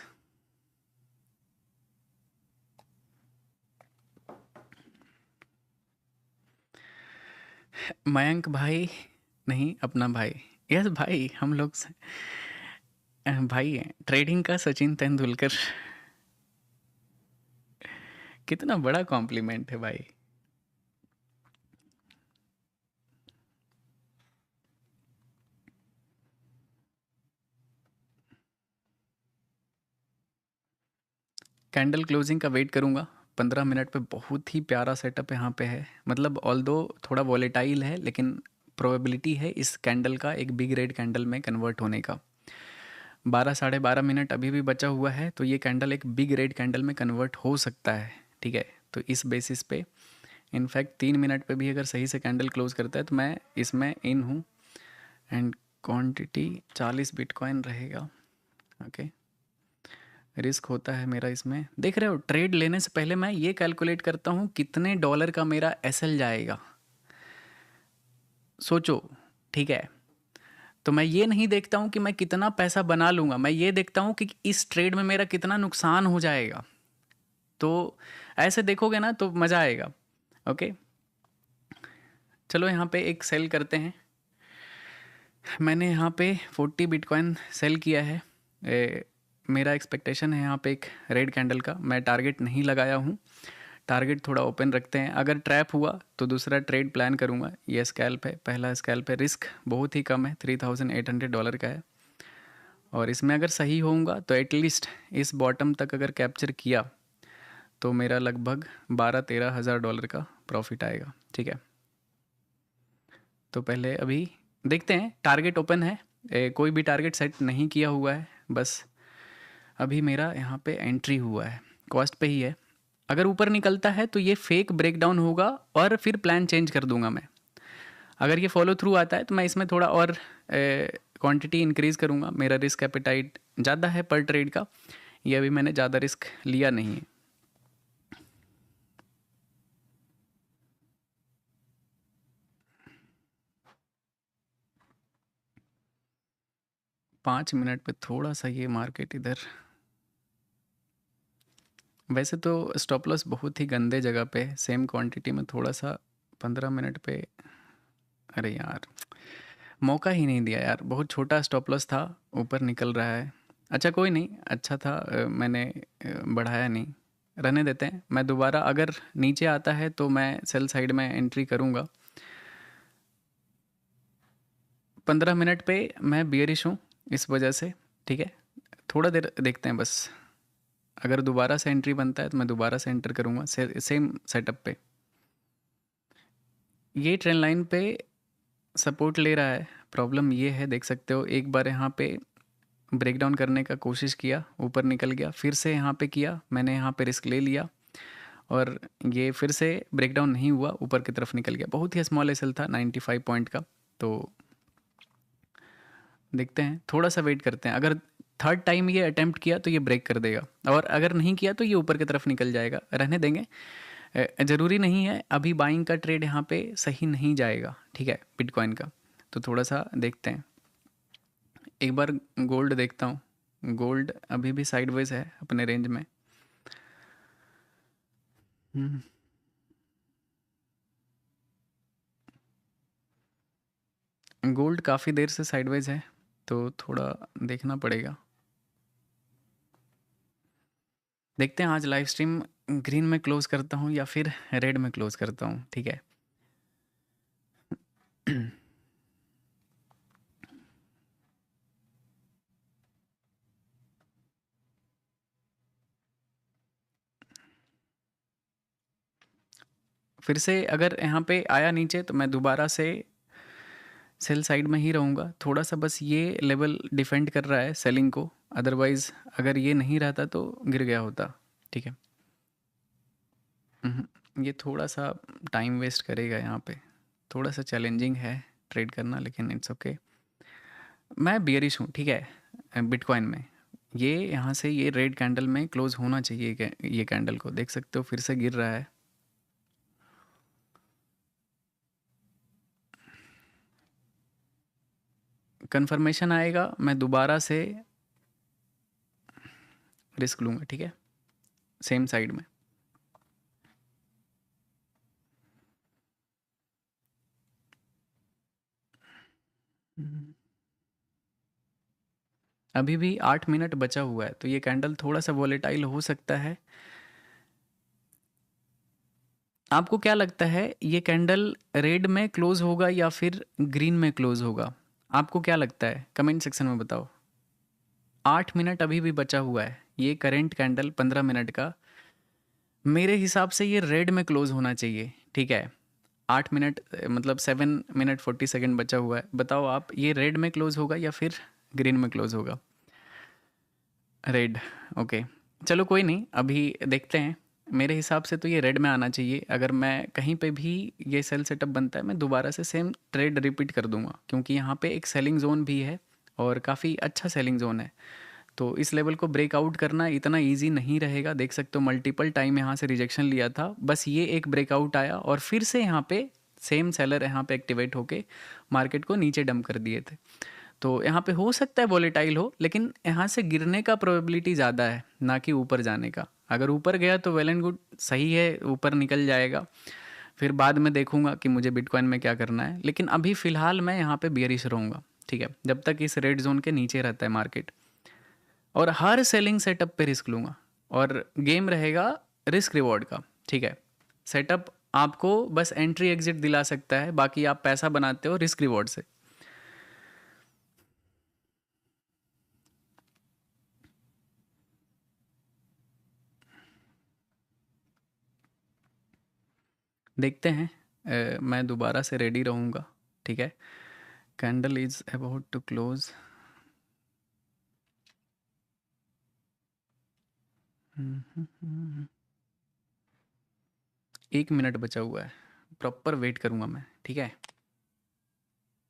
मयंक भाई नहीं, अपना भाई। यस भाई, हम लोग भाई हैं, ट्रेडिंग का सचिन तेंदुलकर। कितना बड़ा कॉम्प्लीमेंट है भाई। कैंडल क्लोजिंग का वेट करूँगा 15 मिनट पे। बहुत ही प्यारा सेटअप यहाँ पे है, मतलब ऑल्दो थोड़ा वॉलेटाइल है, लेकिन प्रोबेबिलिटी है इस कैंडल का एक बिग रेड कैंडल में कन्वर्ट होने का। 12-12.5 मिनट अभी भी बचा हुआ है, तो ये कैंडल एक बिग रेड कैंडल में कन्वर्ट हो सकता है, ठीक है। तो इस बेसिस पे इनफैक्ट 3 मिनट पे भी अगर सही से कैंडल क्लोज करता है तो मैं इसमें इन हूँ। एंड क्वांटिटी 40 बिटकॉइन रहेगा। ओके, रिस्क होता है मेरा इसमें। देख रहे हो, ट्रेड लेने से पहले मैं ये कैलकुलेट करता हूँ कितने डॉलर का मेरा एसएल जाएगा। सोचो, ठीक है। तो मैं ये नहीं देखता हूँ कि मैं कितना पैसा बना लूँगा, मैं ये देखता हूँ कि इस ट्रेड में मेरा कितना नुकसान हो जाएगा। तो ऐसे देखोगे ना तो मज़ा आएगा। ओके, चलो यहाँ पे एक सेल करते हैं। मैंने यहाँ पे 40 बिटकॉइन सेल किया है। मेरा एक्सपेक्टेशन है यहाँ पे एक रेड कैंडल का। मैं टारगेट नहीं लगाया हूँ, टारगेट थोड़ा ओपन रखते हैं। अगर ट्रैप हुआ तो दूसरा ट्रेड प्लान करूँगा। ये स्कैल्प है, पहला स्कैल्प है, रिस्क बहुत ही कम है, $3,800 का है। और इसमें अगर सही होऊंगा तो एटलीस्ट इस बॉटम तक अगर कैप्चर किया तो मेरा लगभग 12-13 हज़ार डॉलर का प्रॉफिट आएगा। ठीक है, तो पहले अभी देखते हैं। टारगेट ओपन है, कोई भी टारगेट सेट नहीं किया हुआ है, बस अभी मेरा यहाँ पे एंट्री हुआ है, कॉस्ट पे ही है। अगर ऊपर निकलता है तो ये फेक ब्रेकडाउन होगा और फिर प्लान चेंज कर दूंगा मैं। अगर ये फॉलो थ्रू आता है तो मैं इसमें थोड़ा और क्वांटिटी इंक्रीज़ करूँगा। मेरा रिस्क एपेटाइट ज़्यादा है पर ट्रेड का, ये अभी मैंने ज़्यादा रिस्क लिया नहीं है। पाँच मिनट पे थोड़ा सा ये मार्केट इधर, वैसे तो स्टॉप लॉस बहुत ही गंदे जगह पे, सेम क्वांटिटी में थोड़ा सा 15 मिनट पे। अरे यार, मौका ही नहीं दिया यार, बहुत छोटा स्टॉप लॉस था, ऊपर निकल रहा है। अच्छा कोई नहीं, अच्छा था, मैंने बढ़ाया नहीं, रहने देते हैं। मैं दोबारा अगर नीचे आता है तो मैं सेल साइड में एंट्री करूँगा। 15 मिनट पे मैं बियरिश हूँ इस वजह से, ठीक है। थोड़ा देर देखते हैं बस, अगर दोबारा से एंट्री बनता है तो मैं दोबारा से एंटर करूँगा सेम सेटअप पे। ये ट्रेंड लाइन पे सपोर्ट ले रहा है। प्रॉब्लम ये है, देख सकते हो, एक बार यहाँ पे ब्रेकडाउन करने का कोशिश किया, ऊपर निकल गया, फिर से यहाँ पे किया, मैंने यहाँ पे रिस्क ले लिया और ये फिर से ब्रेकडाउन नहीं हुआ, ऊपर की तरफ निकल गया। बहुत ही स्मॉल एसएल था 95 पॉइंट का। तो देखते हैं, थोड़ा सा वेट करते हैं। अगर थर्ड टाइम ये अटेम्प्ट किया तो ये ब्रेक कर देगा, और अगर नहीं किया तो ये ऊपर की तरफ निकल जाएगा, रहने देंगे। ज़रूरी नहीं है अभी बाइंग का ट्रेड यहाँ पे सही नहीं जाएगा, ठीक है, बिटकॉइन का। तो थोड़ा सा देखते हैं। एक बार गोल्ड देखता हूँ। गोल्ड अभी भी साइडवेज है अपने रेंज में। हम्म, गोल्ड काफ़ी देर से साइडवेज है, तो थोड़ा देखना पड़ेगा। देखते हैं आज लाइव स्ट्रीम ग्रीन में क्लोज करता हूँ या फिर रेड में क्लोज करता हूँ, ठीक है। फिर से अगर यहाँ पे आया नीचे तो मैं दोबारा से सेल साइड में ही रहूँगा। थोड़ा सा बस ये लेवल डिफेंड कर रहा है सेलिंग को, अदरवाइज़ अगर ये नहीं रहता तो गिर गया होता, ठीक है। ये थोड़ा सा टाइम वेस्ट करेगा यहाँ पे, थोड़ा सा चैलेंजिंग है ट्रेड करना, लेकिन इट्स ओके। मैं बियरिश हूँ, ठीक है, बिटकॉइन में। ये यहाँ से ये रेड कैंडल में क्लोज होना चाहिए, ये कैंडल को देख सकते हो, फिर से गिर रहा है। कंफर्मेशन आएगा, मैं दोबारा से रिस्क लूँगा, ठीक है, सेम साइड में। अभी भी 8 मिनट बचा हुआ है, तो ये कैंडल थोड़ा सा वॉलेटाइल हो सकता है। आपको क्या लगता है, ये कैंडल रेड में क्लोज होगा या फिर ग्रीन में क्लोज होगा? आपको क्या लगता है, कमेंट सेक्शन में बताओ। 8 मिनट अभी भी बचा हुआ है, ये करेंट कैंडल 15 मिनट का, मेरे हिसाब से ये रेड में क्लोज होना चाहिए, ठीक है। 8 मिनट मतलब 7 मिनट 40 सेकेंड बचा हुआ है। बताओ आप, ये रेड में क्लोज होगा या फिर ग्रीन में क्लोज होगा? Red, okay. चलो कोई नहीं, अभी देखते हैं। मेरे हिसाब से तो ये रेड में आना चाहिए। अगर मैं कहीं पे भी ये सेल सेटअप बनता है, मैं दोबारा से सेम ट्रेड रिपीट कर दूंगा, क्योंकि यहाँ पे एक सेलिंग जोन भी है और काफ़ी अच्छा सेलिंग जोन है। तो इस लेवल को ब्रेकआउट करना इतना ईजी नहीं रहेगा। देख सकते हो मल्टीपल टाइम यहाँ से रिजेक्शन लिया था, बस ये एक ब्रेकआउट आया और फिर से यहाँ पे सेम सेलर यहाँ पे एक्टिवेट होके मार्केट को नीचे डंप कर दिए थे। तो यहाँ पे हो सकता है वॉलेटाइल हो, लेकिन यहाँ से गिरने का प्रोबेबिलिटी ज़्यादा है ना कि ऊपर जाने का। अगर ऊपर गया तो वेल एंड गुड, सही है, ऊपर निकल जाएगा, फिर बाद में देखूंगा कि मुझे बिटकॉइन में क्या करना है। लेकिन अभी फ़िलहाल मैं यहाँ पे बियरिश रहूँगा, ठीक है, जब तक इस रेड जोन के नीचे रहता है मार्केट। और हर सेलिंग सेटअप पे रिस्क लूँगा, और गेम रहेगा रिस्क रिवॉर्ड का, ठीक है। सेटअप आपको बस एंट्री एग्जिट दिला सकता है, बाकी आप पैसा बनाते हो रिस्क रिवॉर्ड से। देखते हैं, मैं दोबारा से रेडी रहूँगा, ठीक है। Candle is about to close. 1 minute बचा हुआ है, प्रॉपर वेट करूँगा मैं, ठीक है।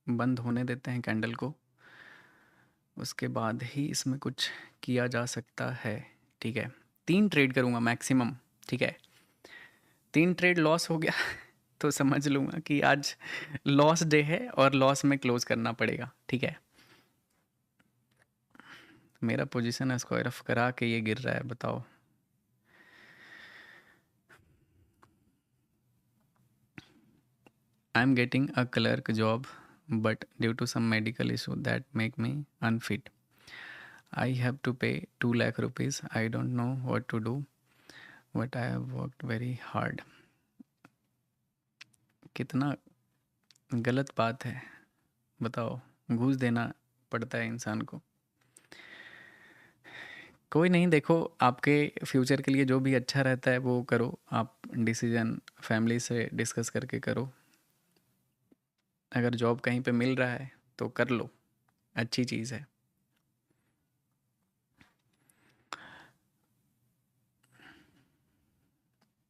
बंद होने देते हैं कैंडल को, उसके बाद ही इसमें कुछ किया जा सकता है, ठीक है। 3 ट्रेड करूँगा मैक्सिमम, ठीक है। 3 ट्रेड लॉस हो गया तो समझ लूँगा कि आज लॉस डे है और लॉस में क्लोज करना पड़ेगा, ठीक है। मेरा पोजीशन है स्क्वायर ऑफ करा के ये गिर रहा है, बताओ। I am getting a clerk job but due to some medical issue that make me unfit. I have to pay 2 lakh rupees. I don't know what to do, but I have worked very hard. कितना गलत बात है, बताओ। घूस देना पड़ता है इंसान को। कोई नहीं, देखो आपके फ्यूचर के लिए जो भी अच्छा रहता है वो करो, आप डिसीजन फैमिली से डिस्कस करके करो। अगर जॉब कहीं पे मिल रहा है तो कर लो, अच्छी चीज़ है।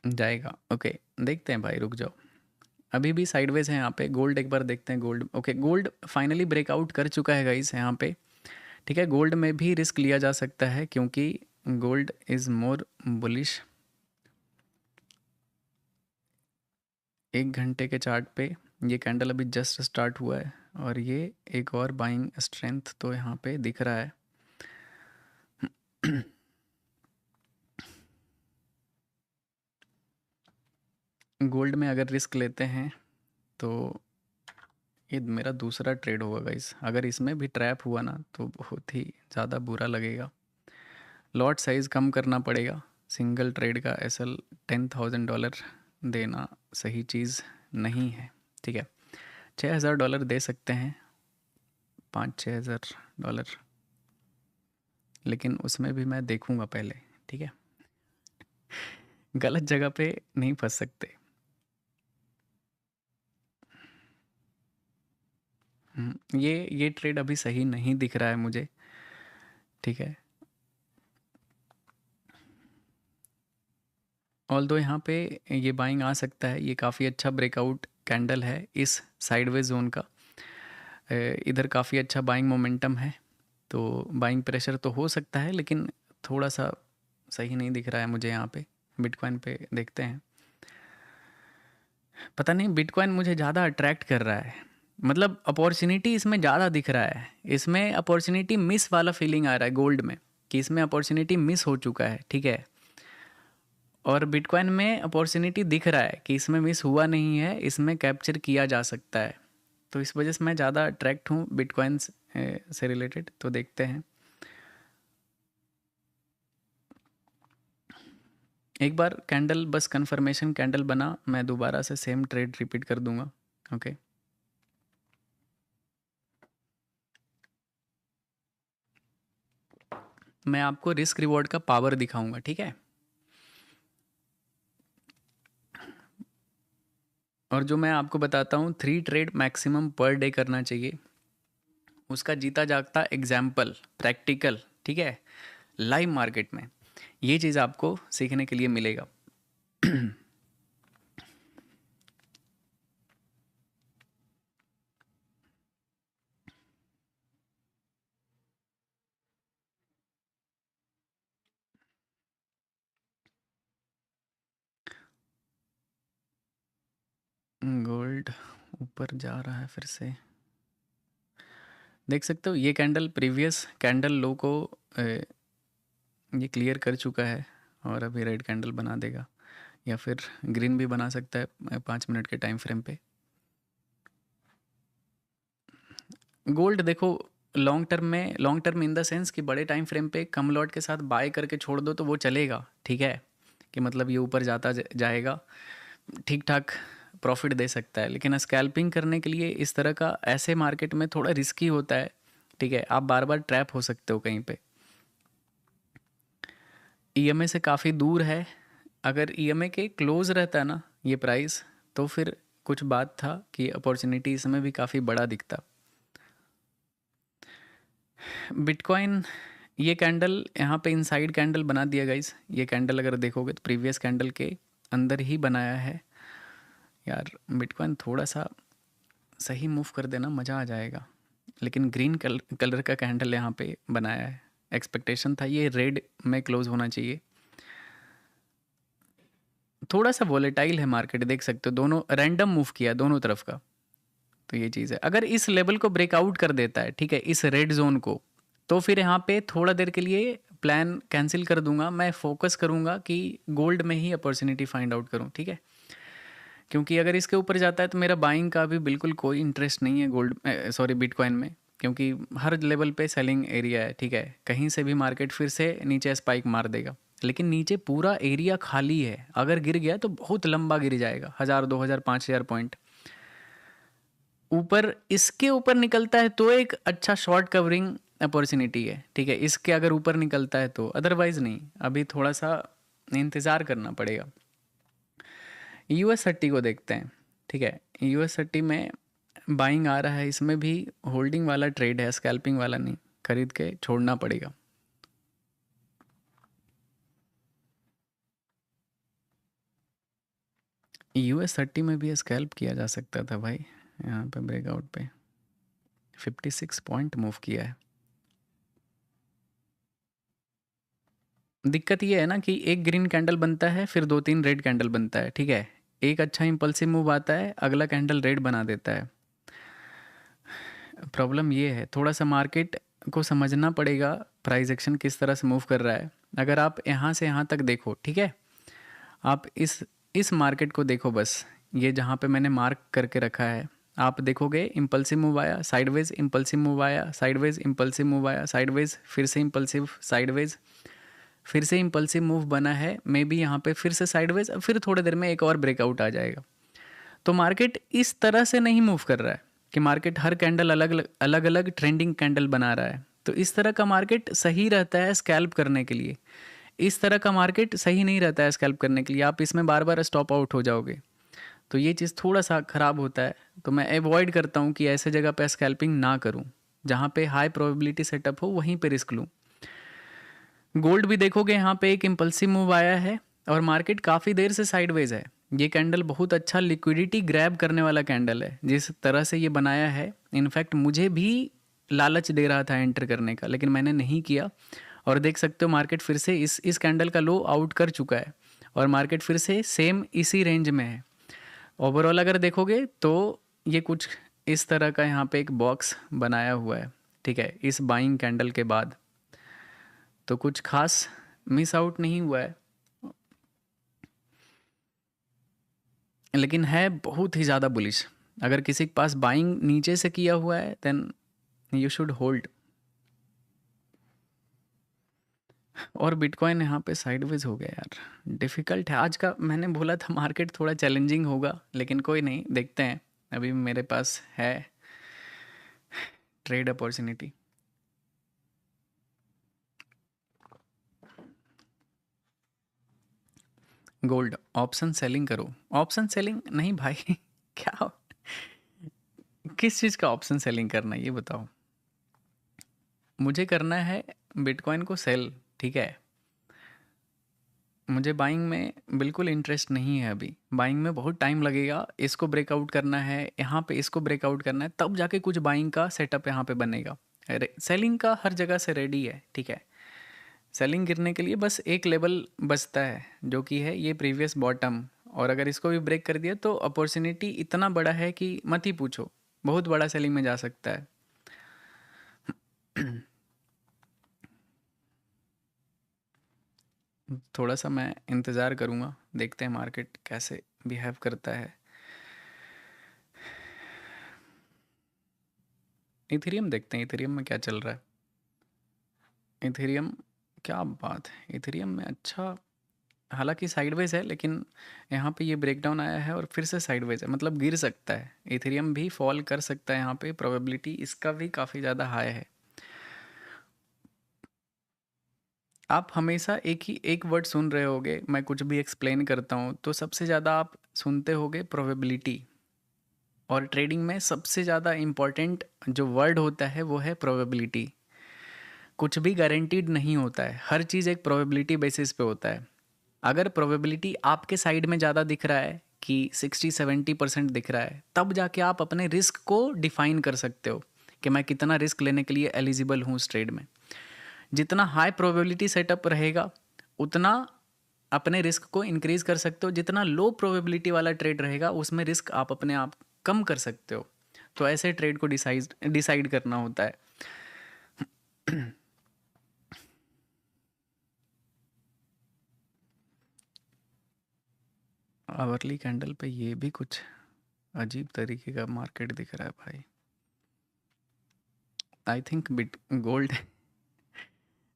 जाएगा, ओके, देखते हैं भाई, रुक जाओ। अभी भी साइडवेज है यहाँ पे। गोल्ड एक बार देखते हैं। Gold, okay, gold finally breakout कर चुका है गाइस यहाँ पे, ठीक है। गोल्ड में भी रिस्क लिया जा सकता है क्योंकि गोल्ड इज़ मोर बुलिश। 1 घंटे के चार्ट पे ये कैंडल अभी जस्ट स्टार्ट हुआ है और ये एक और बाइंग स्ट्रेंथ तो यहाँ पे दिख रहा है। गोल्ड में अगर रिस्क लेते हैं तो ये मेरा दूसरा ट्रेड होगा गाइस। अगर इसमें भी ट्रैप हुआ ना तो बहुत ही ज़्यादा बुरा लगेगा। लॉट साइज़ कम करना पड़ेगा। सिंगल ट्रेड का एसएल $10,000 देना सही चीज़ नहीं है, ठीक है। $6,000 दे सकते हैं, 5-6 हज़ार डॉलर, लेकिन उसमें भी मैं देखूंगा पहले, ठीक है। गलत जगह पे नहीं फंस सकते। ये ट्रेड अभी सही नहीं दिख रहा है मुझे, ठीक है। ऑल्दो यहाँ पे ये बाइंग आ सकता है। ये काफ़ी अच्छा ब्रेकआउट कैंडल है इस साइडवेज जोन का। इधर काफ़ी अच्छा बाइंग मोमेंटम है, तो बाइंग प्रेशर तो हो सकता है, लेकिन थोड़ा सा सही नहीं दिख रहा है मुझे यहाँ पे। बिटकॉइन पे देखते हैं। पता नहीं, बिटकॉइन मुझे ज़्यादा अट्रैक्ट कर रहा है, मतलब अपॉर्चुनिटी इसमें ज़्यादा दिख रहा है। इसमें अपॉर्चुनिटी मिस वाला फीलिंग आ रहा है गोल्ड में, कि इसमें अपॉर्चुनिटी मिस हो चुका है, ठीक है। और बिटकॉइन में अपॉर्चुनिटी दिख रहा है कि इसमें मिस हुआ नहीं है, इसमें कैप्चर किया जा सकता है। तो इस वजह से मैं ज़्यादा अट्रैक्ट हूँ बिटकॉइन से रिलेटेड। तो देखते हैं, एक बार कैंडल बस कंफर्मेशन कैंडल बना, मैं दोबारा से सेम ट्रेड रिपीट कर दूंगा, ओके। मैं आपको रिस्क रिवॉर्ड का पावर दिखाऊंगा, ठीक है। और जो मैं आपको बताता हूँ 3 ट्रेड मैक्सिमम पर डे करना चाहिए, उसका जीता जागता एग्जाम्पल, प्रैक्टिकल, ठीक है, लाइव मार्केट में ये चीज़ आपको सीखने के लिए मिलेगा। ऊपर जा रहा है फिर से, देख सकते हो ये कैंडल प्रीवियस कैंडल लो को ये क्लियर कर चुका है और अभी रेड कैंडल बना देगा, या फिर ग्रीन भी बना सकता है 5 मिनट के टाइम फ्रेम पे। गोल्ड देखो long term in the sense कि बड़े टाइम फ्रेम पे कम लॉट के साथ बाय करके छोड़ दो तो वो चलेगा, ठीक है, कि मतलब ये ऊपर जाता जाएगा, ठीक ठाक प्रॉफिट दे सकता है। लेकिन स्कैल्पिंग करने के लिए इस तरह का ऐसे मार्केट में थोड़ा रिस्की होता है, ठीक है, आप बार बार ट्रैप हो सकते हो कहीं पे। ईएमए से काफ़ी दूर है, अगर ईएमए के क्लोज रहता है ना ये प्राइस, तो फिर कुछ बात था कि अपॉर्चुनिटी इसमें भी काफ़ी बड़ा दिखता। बिटकॉइन ये कैंडल यहाँ पे इनसाइड कैंडल बना दिया गाइस, ये कैंडल अगर देखोगे तो प्रीवियस कैंडल के अंदर ही बनाया है। यार बिटकॉइन थोड़ा सा सही मूव कर देना मज़ा आ जाएगा, लेकिन ग्रीन कलर का कैंडल यहाँ पे बनाया है, एक्सपेक्टेशन था ये रेड में क्लोज होना चाहिए। थोड़ा सा वॉलेटाइल है मार्केट, देख सकते हो दोनों रैंडम मूव किया दोनों तरफ का, तो ये चीज़ है। अगर इस लेवल को ब्रेकआउट कर देता है, ठीक है, इस रेड जोन को, तो फिर यहाँ पे थोड़ा देर के लिए प्लान कैंसिल कर दूंगा, मैं फोकस करूंगा कि गोल्ड में ही अपॉर्चुनिटी फाइंड आउट करूं, ठीक है, क्योंकि अगर इसके ऊपर जाता है तो मेरा बाइंग का भी बिल्कुल कोई इंटरेस्ट नहीं है गोल्ड सॉरी बिटकॉइन में, क्योंकि हर लेवल पे सेलिंग एरिया है, ठीक है, कहीं से भी मार्केट फिर से नीचे स्पाइक मार देगा, लेकिन नीचे पूरा एरिया खाली है, अगर गिर गया तो बहुत लंबा गिर जाएगा, 1000 2000 5000 पॉइंट। ऊपर इसके ऊपर निकलता है तो एक अच्छा शॉर्ट कवरिंग अपॉर्चुनिटी है, ठीक है, इसके अगर ऊपर निकलता है तो, अदरवाइज नहीं, अभी थोड़ा सा इंतज़ार करना पड़ेगा। US30 को देखते हैं, ठीक है, US30 में बाइंग आ रहा है, इसमें भी होल्डिंग वाला ट्रेड है, स्कैल्पिंग वाला नहीं, खरीद के छोड़ना पड़ेगा। US30 में भी स्कैल्प किया जा सकता था भाई, यहाँ पे ब्रेकआउट पे 56 पॉइंट मूव किया है। दिक्कत ये है ना कि एक ग्रीन कैंडल बनता है, फिर 2 3 रेड कैंडल बनता है, ठीक है, एक अच्छा इंपल्सिव मूव आता है, अगला कैंडल रेड बना देता है। प्रॉब्लम ये है, थोड़ा सा मार्केट को समझना पड़ेगा प्राइस एक्शन किस तरह से मूव कर रहा है। अगर आप यहाँ से यहाँ तक देखो, ठीक है, आप इस मार्केट को देखो बस, ये जहाँ पे मैंने मार्क करके रखा है, आप देखोगे इम्पल्सिव मूव आया, साइडवेज इम्पल्सिव मूव आया, साइडवेज इम्पल्सिव मूव आया, साइडवेज फिर से इम्पल्सिव, साइडवेज फिर से इम्पल्सिव मूव बना है, मे बी यहाँ पे फिर से साइडवेज, फिर थोड़ी देर में एक और ब्रेकआउट आ जाएगा। तो मार्केट इस तरह से नहीं मूव कर रहा है कि मार्केट हर कैंडल अलग अलग ट्रेंडिंग कैंडल बना रहा है, तो इस तरह का मार्केट सही रहता है स्कैल्प करने के लिए, इस तरह का मार्केट सही नहीं रहता है स्कैल्प करने के लिए, आप इसमें बार बार स्टॉप आउट हो जाओगे, तो ये चीज़ थोड़ा सा ख़राब होता है। तो मैं अवॉइड करता हूँ कि ऐसे जगह पे स्कैल्पिंग ना करूँ, जहाँ पे हाई प्रोबेबिलिटी सेटअप हो वहीं पे रिस्क लूँ। गोल्ड भी देखोगे यहाँ पे एक इम्पल्सिव मूव आया है और मार्केट काफ़ी देर से साइडवेज है, ये कैंडल बहुत अच्छा लिक्विडिटी ग्रैब करने वाला कैंडल है, जिस तरह से ये बनाया है, इनफैक्ट मुझे भी लालच दे रहा था एंटर करने का, लेकिन मैंने नहीं किया। और देख सकते हो मार्केट फिर से इस कैंडल का लो आउट कर चुका है और मार्केट फिर से सेम इसी रेंज में है। ओवरऑल अगर देखोगे तो ये कुछ इस तरह का यहाँ पे एक बॉक्स बनाया हुआ है, ठीक है, इस बाइंग कैंडल के बाद, तो कुछ खास मिस आउट नहीं हुआ है, लेकिन है बहुत ही ज़्यादा बुलिश। अगर किसी के पास बाइंग नीचे से किया हुआ है देन यू शुड होल्ड। और बिटकॉइन यहाँ पे साइडवेज हो गया यार, डिफ़िकल्ट है आज का, मैंने बोला था मार्केट थोड़ा चैलेंजिंग होगा, लेकिन कोई नहीं, देखते हैं, अभी मेरे पास है trade opportunity. Gold option selling करो, ऑप्शन सेलिंग नहीं भाई क्या, किस चीज़ का ऑप्शन सेलिंग करना है ये बताओ मुझे। करना है बिटकॉइन को सेल, ठीक है, मुझे बाइंग में बिल्कुल इंटरेस्ट नहीं है अभी, बाइंग में बहुत टाइम लगेगा, इसको ब्रेकआउट करना है, यहाँ पे इसको ब्रेकआउट करना है, तब जाके कुछ बाइंग का सेटअप यहाँ पे बनेगा। सेलिंग का हर जगह से रेडी है, ठीक है, सेलिंग गिरने के लिए बस एक लेवल बचता है, जो कि है ये प्रीवियस बॉटम और अगर इसको भी ब्रेक कर दिया तो अपॉर्चुनिटी इतना बड़ा है कि मत ही पूछो, बहुत बड़ा सेलिंग में जा सकता है। थोड़ा सा मैं इंतज़ार करूँगा, देखते हैं मार्केट कैसे बिहेव करता है। इथेरियम देखते हैं, इथेरियम में क्या चल रहा है। इथेरियम, क्या बात है, इथेरियम में अच्छा, हालांकि साइडवेज है लेकिन यहाँ पे ये ब्रेकडाउन आया है और फिर से साइडवेज है, मतलब गिर सकता है, इथेरियम भी फॉल कर सकता है यहाँ पे, प्रोबेबिलिटी इसका भी काफ़ी ज़्यादा हाई है। आप हमेशा एक वर्ड सुन रहे होगे, मैं कुछ भी एक्सप्लेन करता हूँ तो सबसे ज़्यादा आप सुनते होगे प्रोबेबिलिटी, और ट्रेडिंग में सबसे ज़्यादा इम्पॉर्टेंट जो वर्ड होता है वो है प्रोबेबिलिटी। कुछ भी गारंटीड नहीं होता है, हर चीज़ एक प्रोबेबिलिटी बेसिस पे होता है। अगर प्रोबेबिलिटी आपके साइड में ज़्यादा दिख रहा है कि 60-70% दिख रहा है, तब जाके आप अपने रिस्क को डिफाइन कर सकते हो कि मैं कितना रिस्क लेने के लिए एलिजिबल हूँ उस ट्रेड में। जितना हाई प्रोबेबिलिटी सेटअप रहेगा उतना अपने रिस्क को इंक्रीज कर सकते हो, जितना लो प्रोबेबिलिटी वाला ट्रेड रहेगा उसमें रिस्क आप अपने आप कम कर सकते हो। तो ऐसे ट्रेड को डिसाइड करना होता है। आवरली कैंडल पे ये भी कुछ अजीब तरीके का मार्केट दिख रहा है भाई। I think bit gold,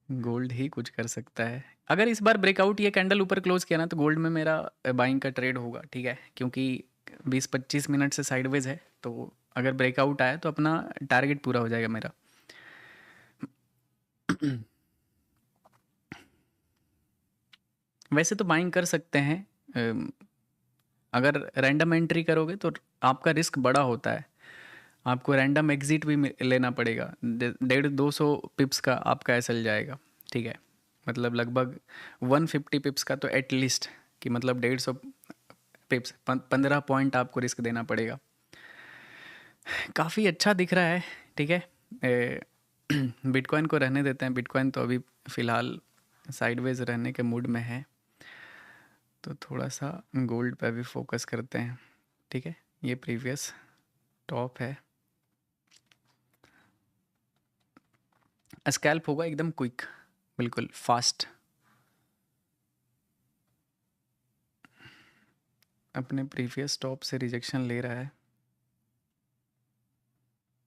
gold ही कुछ कर सकता है। अगर इस बार ब्रेकआउट ये कैंडल ऊपर क्लोज किया ना तो गोल्ड में मेरा बाइंग का ट्रेड होगा, ठीक है, क्योंकि 20-25 मिनट से साइडवेज है, तो अगर ब्रेकआउट आया तो अपना टारगेट पूरा हो जाएगा मेरा। वैसे तो बाइंग कर सकते हैं, अगर रैंडम एंट्री करोगे तो आपका रिस्क बड़ा होता है, आपको रैंडम एग्जिट भी लेना पड़ेगा। 150-200 पिप्स का आपका एसएल जाएगा, ठीक है, मतलब लगभग 150 पिप्स का तो एटलीस्ट, कि मतलब 150 पिप्स, 15 पॉइंट आपको रिस्क देना पड़ेगा। काफ़ी अच्छा दिख रहा है, ठीक है। बिटकॉइन को रहने देते हैं, बिटकॉइन तो अभी फ़िलहाल साइडवेज रहने के मूड में है, तो थोड़ा सा गोल्ड पे भी फोकस करते हैं, ठीक है। ये प्रीवियस टॉप है, स्कैल्प होगा एकदम क्विक, बिल्कुल फास्ट। अपने प्रीवियस टॉप से रिजेक्शन ले रहा है,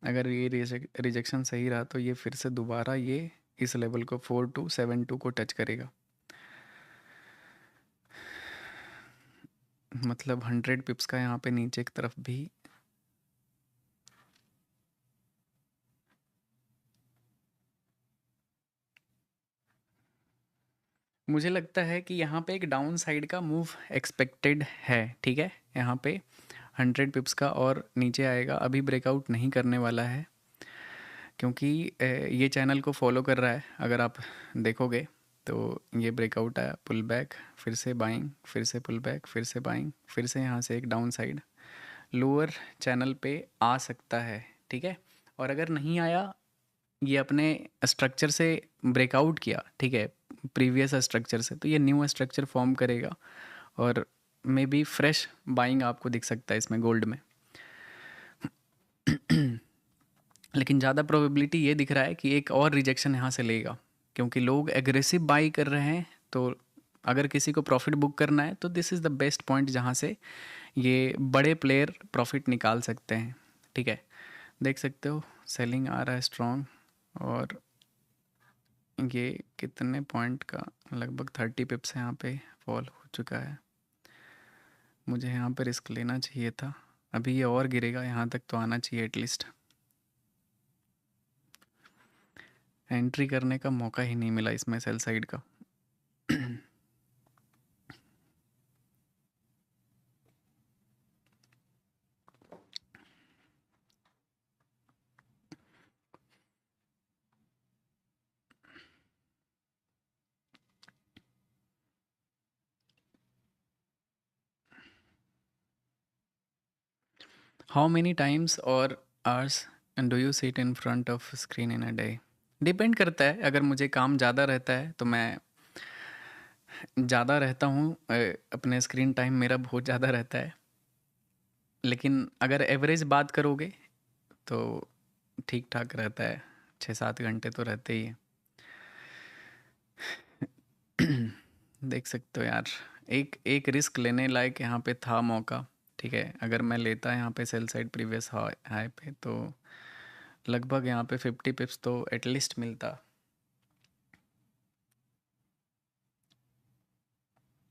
अगर ये रिजेक्शन सही रहा तो ये फिर से दोबारा ये इस लेवल को 4272 को टच करेगा, मतलब 100 पिप्स का यहाँ पे नीचे की तरफ भी। मुझे लगता है कि यहाँ पे एक डाउन साइड का मूव एक्सपेक्टेड है, ठीक है, यहाँ पे 100 पिप्स का और नीचे आएगा, अभी ब्रेकआउट नहीं करने वाला है क्योंकि ये चैनल को फॉलो कर रहा है। अगर आप देखोगे तो ये ब्रेकआउट आया, पुल बैक, फिर से बाइंग, फिर से पुल बैक, फिर से बाइंग, फिर से यहाँ से एक डाउन साइड लोअर चैनल पे आ सकता है, ठीक है। और अगर नहीं आया, ये अपने स्ट्रक्चर से ब्रेकआउट किया, ठीक है, प्रीवियस स्ट्रक्चर से, तो ये न्यू स्ट्रक्चर फॉर्म करेगा और मे बी फ्रेश बाइंग आपको दिख सकता है इसमें गोल्ड में। लेकिन ज़्यादा प्रोबेबिलिटी ये दिख रहा है कि एक और रिजेक्शन यहाँ से लेगा, क्योंकि लोग एग्रेसिव बाई कर रहे हैं। तो अगर किसी को प्रॉफिट बुक करना है तो this is the best point जहाँ से ये बड़े प्लेयर प्रॉफिट निकाल सकते हैं, ठीक है। देख सकते हो सेलिंग आ रहा है स्ट्रॉन्ग, और ये कितने पॉइंट का, लगभग 30 पिप्स यहाँ पे फॉल हो चुका है। मुझे यहाँ पे रिस्क लेना चाहिए था, अभी ये और गिरेगा, यहाँ तक तो आना चाहिए एटलीस्ट। एंट्री करने का मौका ही नहीं मिला इसमें सेल साइड का। हाउ मेनी टाइम्स और hours do you sit in front of screen in a day? Depend करता है, अगर मुझे काम ज़्यादा रहता है तो मैं ज़्यादा रहता हूँ, अपने स्क्रीन टाइम मेरा बहुत ज़्यादा रहता है, लेकिन अगर एवरेज बात करोगे तो ठीक ठाक रहता है, 6-7 घंटे तो रहते ही हैं। देख सकते हो यार, एक एक रिस्क लेने लायक यहाँ पे था मौका। ठीक है, अगर मैं लेता यहाँ पे सेल साइड प्रीवियस हाई पे, तो लगभग यहाँ पे 50 पिप्स तो एटलीस्ट मिलता।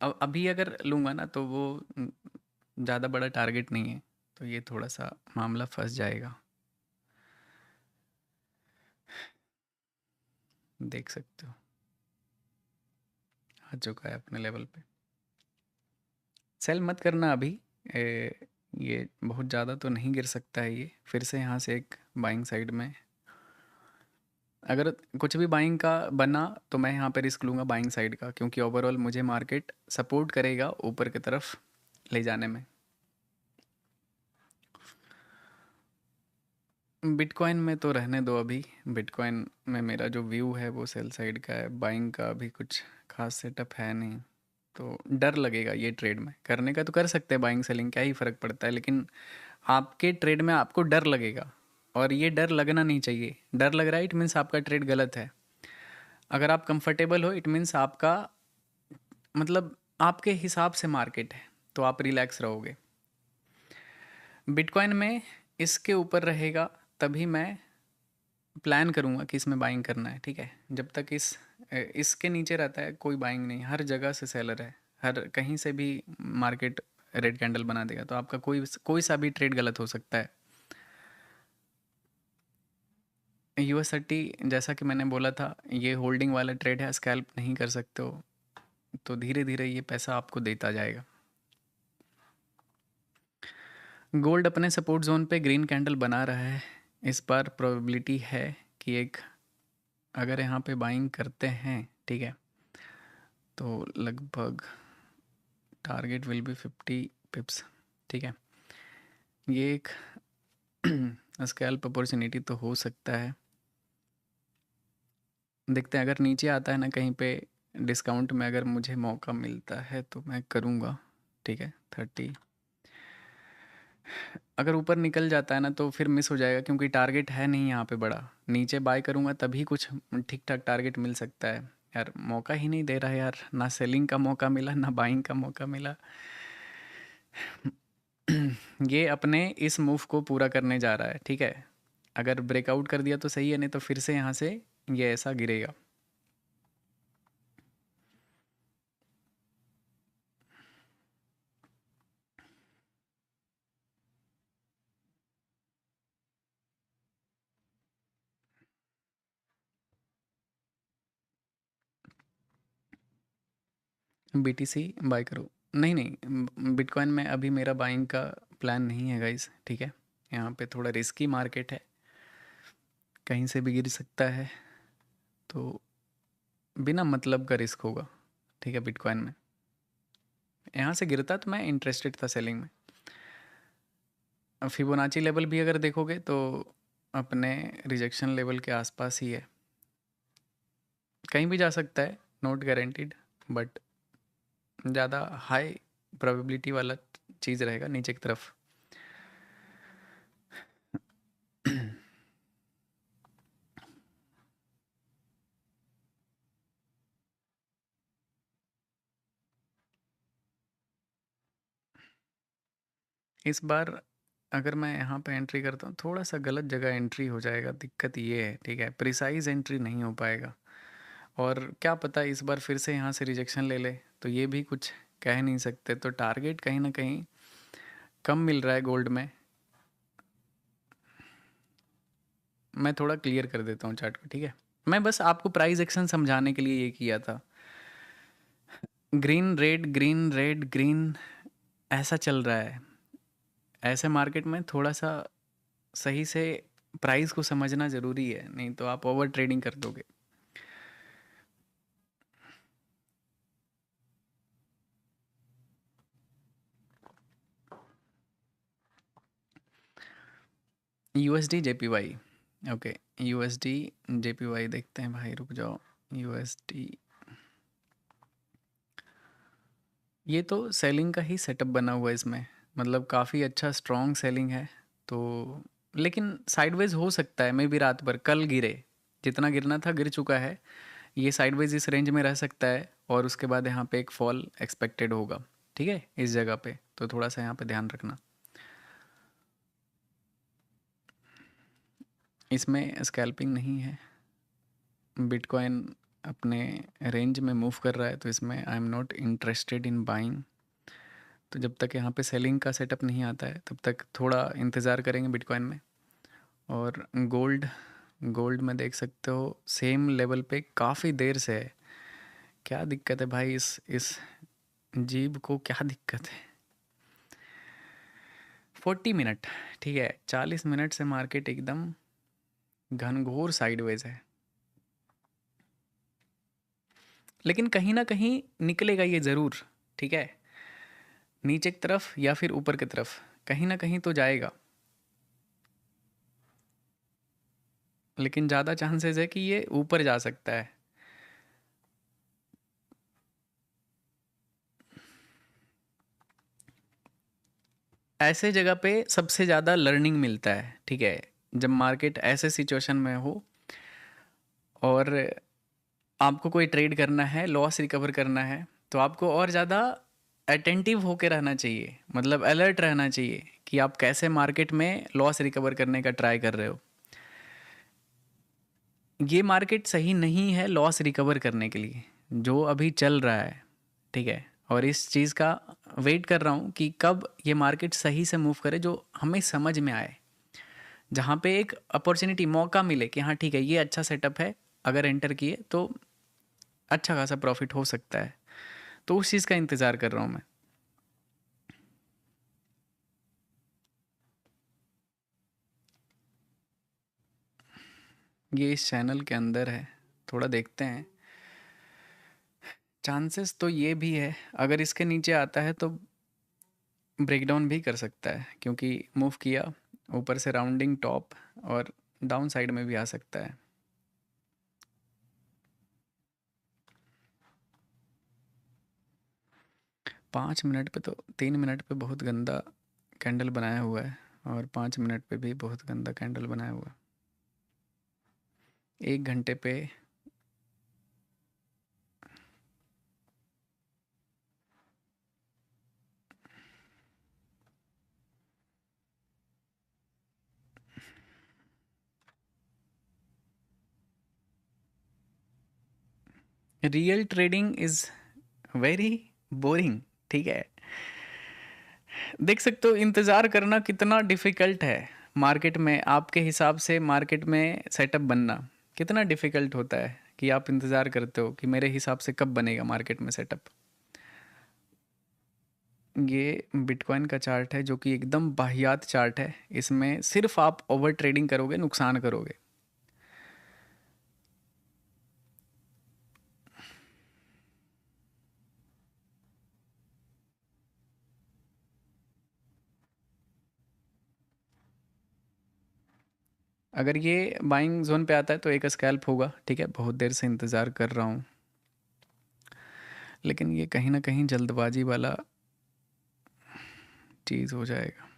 अब अभी अगर लूँगा ना तो वो ज़्यादा बड़ा टारगेट नहीं है, तो ये थोड़ा सा मामला फंस जाएगा। देख सकते हो आ चुका है अपने लेवल पे। सेल मत करना अभी, ये बहुत ज़्यादा तो नहीं गिर सकता है ये, फिर से यहाँ से एक बाइंग साइड में अगर कुछ भी बाइंग का बना तो मैं यहाँ पे रिस्क लूँगा बाइंग साइड का, क्योंकि ओवरऑल मुझे मार्केट सपोर्ट करेगा ऊपर की तरफ ले जाने में। बिटकॉइन में तो रहने दो अभी, बिटकॉइन में मेरा जो व्यू है वो सेल साइड का है, बाइंग का अभी कुछ खास सेटअप है नहीं। तो डर लगेगा ये ट्रेड में करने का, तो कर सकते हैं बाइंग सेलिंग, क्या ही फ़र्क पड़ता है, लेकिन आपके ट्रेड में आपको डर लगेगा, और ये डर लगना नहीं चाहिए। डर लग रहा है इट मीन्स आपका ट्रेड गलत है। अगर आप कंफर्टेबल हो इट मीन्स आपका, मतलब आपके हिसाब से मार्केट है, तो आप रिलैक्स रहोगे। बिटकॉइन में इसके ऊपर रहेगा तभी मैं प्लान करूँगा कि इसमें बाइंग करना है। ठीक है, जब तक इसके नीचे रहता है कोई बाइंग नहीं, हर जगह से सेलर है, हर कहीं से भी मार्केट रेड कैंडल बना देगा, तो आपका कोई कोई सा भी ट्रेड गलत हो सकता है। यूएसआरटी जैसा कि मैंने बोला था, ये होल्डिंग वाला ट्रेड है, स्कैल्प नहीं कर सकते हो, तो धीरे धीरे ये पैसा आपको देता जाएगा। गोल्ड अपने सपोर्ट जोन पे ग्रीन कैंडल बना रहा है, इस बार प्रोबेबिलिटी है कि एक, अगर यहाँ पे बाइंग करते हैं, ठीक है, तो लगभग टारगेट विल बी 50 पिप्स। ठीक है, ये एक स्कैल्प अपॉर्चुनिटी तो हो सकता है, देखते हैं। अगर नीचे आता है ना कहीं पे डिस्काउंट में, अगर मुझे मौका मिलता है तो मैं करूँगा। ठीक है, 30, अगर ऊपर निकल जाता है ना तो फिर मिस हो जाएगा, क्योंकि टारगेट है नहीं यहाँ पे बड़ा। नीचे बाय करूँगा तभी कुछ ठीक ठाक टारगेट मिल सकता है। यार मौका ही नहीं दे रहा है यार, ना सेलिंग का मौका मिला ना बाइंग का मौका मिला। ये अपने इस मूव को पूरा करने जा रहा है। ठीक है, अगर ब्रेकआउट कर दिया तो सही है, नहीं तो फिर से यहाँ से ये ऐसा गिरेगा। बीटीसी बाय करो, नहीं नहीं, बिटकॉइन में अभी मेरा बाइंग का प्लान नहीं है गाइस। ठीक है, यहाँ पे थोड़ा रिस्की मार्केट है, कहीं से भी गिर सकता है, तो बिना मतलब का रिस्क होगा। ठीक है, बिटकॉइन में यहाँ से गिरता तो मैं इंटरेस्टेड था सेलिंग में। फिबोनाची लेवल भी अगर देखोगे तो अपने रिजेक्शन लेवल के आसपास ही है, कहीं भी जा सकता है, नॉट गारंटीड, बट ज़्यादा हाई प्रोबेबिलिटी वाला चीज़ रहेगा नीचे की तरफ। इस बार अगर मैं यहाँ पे एंट्री करता हूँ, थोड़ा सा गलत जगह एंट्री हो जाएगा, दिक्कत ये है। ठीक है, प्रिसाइज एंट्री नहीं हो पाएगा, और क्या पता इस बार फिर से यहाँ से रिजेक्शन ले ले, तो ये भी कुछ कह नहीं सकते। तो टारगेट कहीं ना कहीं कम मिल रहा है गोल्ड में। मैं थोड़ा क्लियर कर देता हूँ चार्ट को। ठीक है, मैं बस आपको प्राइस एक्शन समझाने के लिए ये किया था। Green red green red green ऐसा चल रहा है, ऐसे मार्केट में थोड़ा सा सही से प्राइस को समझना ज़रूरी है, नहीं तो आप ओवर ट्रेडिंग कर दोगे। USD JPY, okay, USD JPY देखते हैं भाई, रुक जाओ। यूएसडी ये तो सेलिंग का ही सेटअप बना हुआ है इसमें, मतलब काफ़ी अच्छा स्ट्रॉन्ग सेलिंग है। तो लेकिन साइडवेज हो सकता है, मे बी रात भर कल गिरे, जितना गिरना था गिर चुका है। ये साइडवेज इस रेंज में रह सकता है और उसके बाद यहाँ पे एक फॉल एक्सपेक्टेड होगा, ठीक है, इस जगह पे। तो थोड़ा सा यहाँ पे ध्यान रखना। इसमें स्कैल्पिंग नहीं है, बिटकॉइन अपने रेंज में मूव कर रहा है, तो इसमें I am not interested in buying. तो जब तक यहाँ पे सेलिंग का सेटअप नहीं आता है तब तक थोड़ा इंतज़ार करेंगे बिटकॉइन में। और गोल्ड, गोल्ड में देख सकते हो सेम लेवल पे काफ़ी देर से है। क्या दिक्कत है भाई, इस जीब को क्या दिक्कत है। 40 मिनट, ठीक है, 40 मिनट से मार्केट एकदम घनघोर साइडवेज है, लेकिन कहीं ना कहीं निकलेगा ये ज़रूर, ठीक है, नीचे की तरफ या फिर ऊपर की तरफ, कहीं ना कहीं तो जाएगा। लेकिन ज़्यादा चांसेस है कि ये ऊपर जा सकता है। ऐसे जगह पे सबसे ज़्यादा लर्निंग मिलता है, ठीक है, जब मार्केट ऐसे सिचुएशन में हो और आपको कोई ट्रेड करना है, लॉस रिकवर करना है, तो आपको और ज़्यादा अटेंटिव होके रहना चाहिए, मतलब अलर्ट रहना चाहिए कि आप कैसे मार्केट में लॉस रिकवर करने का ट्राई कर रहे हो। ये मार्केट सही नहीं है लॉस रिकवर करने के लिए, जो अभी चल रहा है, ठीक है। और इस चीज़ का वेट कर रहा हूँ कि कब ये मार्केट सही से मूव करे, जो हमें समझ में आए, जहाँ पे एक अपॉर्चुनिटी, मौका मिले कि हाँ ठीक है ये अच्छा सेटअप है, अगर एंटर किए तो अच्छा खासा प्रॉफिट हो सकता है। तो उस चीज़ का इंतज़ार कर रहा हूँ मैं। ये इस चैनल के अंदर है, थोड़ा देखते हैं। चांसेस तो ये भी है, अगर इसके नीचे आता है तो ब्रेकडाउन भी कर सकता है, क्योंकि मूव किया ऊपर से राउंडिंग टॉप, और डाउन साइड में भी आ सकता है। पाँच मिनट पे तो, 3 मिनट पे बहुत गंदा कैंडल बनाया हुआ है, और 5 मिनट पे भी बहुत गंदा कैंडल बनाया हुआ है। 1 घंटे पे real trading is very boring, ठीक है। देख सकते हो इंतज़ार करना कितना डिफ़िकल्ट है मार्केट में, आपके हिसाब से मार्केट में सेटअप बनना कितना डिफ़िकल्ट होता है, कि आप इंतज़ार करते हो कि मेरे हिसाब से कब बनेगा मार्केट में सेटअप। ये बिटकॉइन का चार्ट है, जो कि एकदम वाहियात चार्ट है। इसमें सिर्फ आप ओवर ट्रेडिंग करोगे, नुकसान करोगे। अगर ये बाइंग जोन पे आता है तो एक स्कैल्प होगा, ठीक है, बहुत देर से इंतज़ार कर रहा हूँ, लेकिन ये कहीं ना कहीं जल्दबाजी वाला चीज़ हो जाएगा।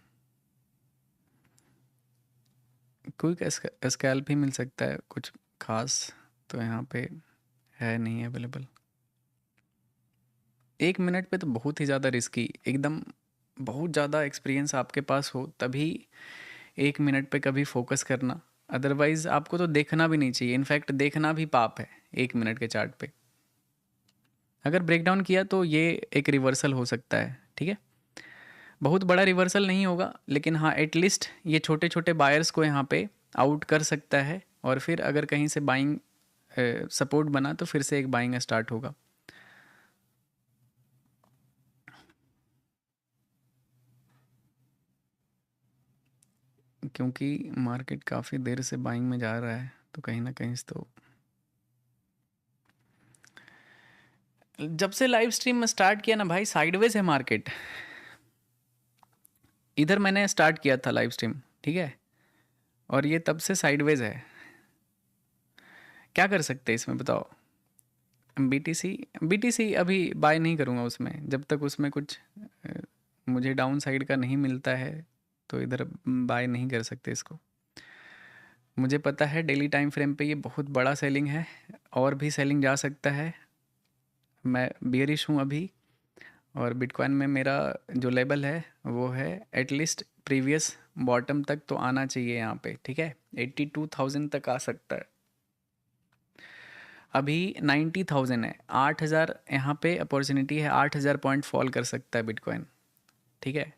क्विक स्कैल्प ही मिल सकता है, कुछ खास तो यहाँ पे है नहीं अवेलेबल। 1 मिनट पे तो बहुत ही ज़्यादा रिस्की, एकदम बहुत ज़्यादा एक्सपीरियंस आपके पास हो तभी 1 मिनट पे कभी फोकस करना, अदरवाइज़ आपको तो देखना भी नहीं चाहिए, इनफैक्ट देखना भी पाप है 1 मिनट के चार्ट पे। अगर ब्रेकडाउन किया तो ये एक रिवर्सल हो सकता है, ठीक है, बहुत बड़ा रिवर्सल नहीं होगा, लेकिन हाँ एटलीस्ट ये छोटे छोटे बायर्स को यहाँ पे आउट कर सकता है, और फिर अगर कहीं से बाइंग सपोर्ट बना तो फिर से एक बाइंग स्टार्ट होगा। क्योंकि मार्केट काफ़ी देर से बाइंग में जा रहा है, तो कहीं ना कहीं से तो जब से लाइव स्ट्रीम में स्टार्ट किया ना भाई, साइडवेज है मार्केट। इधर मैंने स्टार्ट किया था लाइव स्ट्रीम, ठीक है, और ये तब से साइडवेज है। क्या कर सकते हैं इसमें बताओ। बीटीसी बीटीसी अभी बाय नहीं करूँगा उसमें, जब तक उसमें कुछ अ, मुझे डाउन साइड का नहीं मिलता है तो इधर बाय नहीं कर सकते इसको। मुझे पता है डेली टाइम फ्रेम पे ये बहुत बड़ा सेलिंग है, और भी सेलिंग जा सकता है। मैं बियरिश हूँ अभी, और बिटकॉइन में मेरा जो लेवल है वो है एटलीस्ट प्रीवियस बॉटम तक तो आना चाहिए यहाँ पे, ठीक है। 82,000 तक आ सकता है। अभी 90,000 है, 8,000 यहाँ पे अपॉर्चुनिटी है, 8,000 पॉइंट फॉल कर सकता है बिटकॉइन, ठीक है।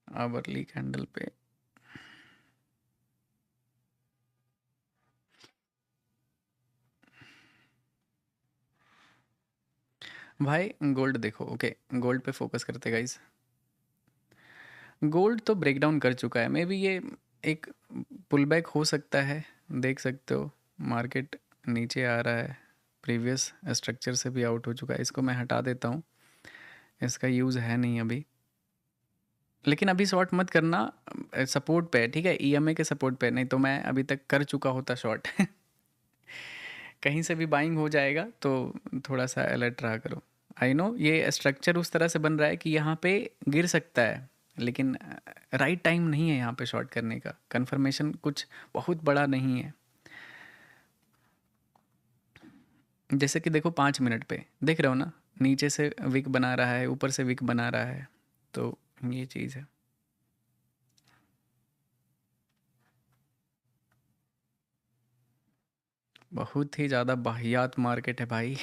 आवरली कैंडल पे भाई गोल्ड देखो, ओके, गोल्ड पे फोकस करते गाइस। गोल्ड तो ब्रेक डाउन कर चुका है, मे बी ये एक पुल बैक हो सकता है। देख सकते हो मार्केट नीचे आ रहा है, प्रीवियस स्ट्रक्चर से भी आउट हो चुका है। इसको मैं हटा देता हूँ, इसका यूज़ है नहीं अभी। लेकिन अभी शॉर्ट मत करना, सपोर्ट पे है, ठीक है, ईएमए के सपोर्ट पे, नहीं तो मैं अभी तक कर चुका होता शॉर्ट। कहीं से भी बाइंग हो जाएगा तो थोड़ा सा अलर्ट रहा करो। आई नो ये स्ट्रक्चर उस तरह से बन रहा है कि यहाँ पे गिर सकता है, लेकिन राइट टाइम नहीं है यहाँ पे शॉर्ट करने का। कंफर्मेशन कुछ बहुत बड़ा नहीं है। जैसे कि देखो 5 मिनट पे देख रहे हो ना, नीचे से विक बना रहा है, ऊपर से विक बना रहा है, तो ये चीज़ है। बहुत ही ज़्यादा वाहियात मार्केट है भाई।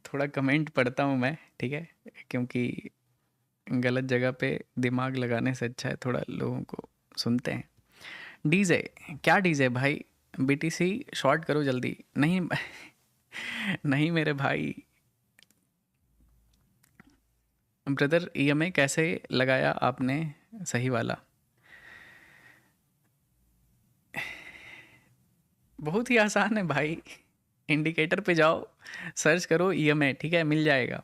थोड़ा कमेंट पढ़ता हूँ मैं, ठीक है, क्योंकि गलत जगह पे दिमाग लगाने से अच्छा है थोड़ा लोगों को सुनते हैं। डीजे, क्या डीजे भाई? बीटीसी शॉर्ट करो जल्दी। नहीं, नहीं मेरे भाई। ब्रदर ईएमए कैसे लगाया आपने सही वाला? बहुत ही आसान है भाई, इंडिकेटर पे जाओ, सर्च करो ईएमए, ठीक है, मिल जाएगा।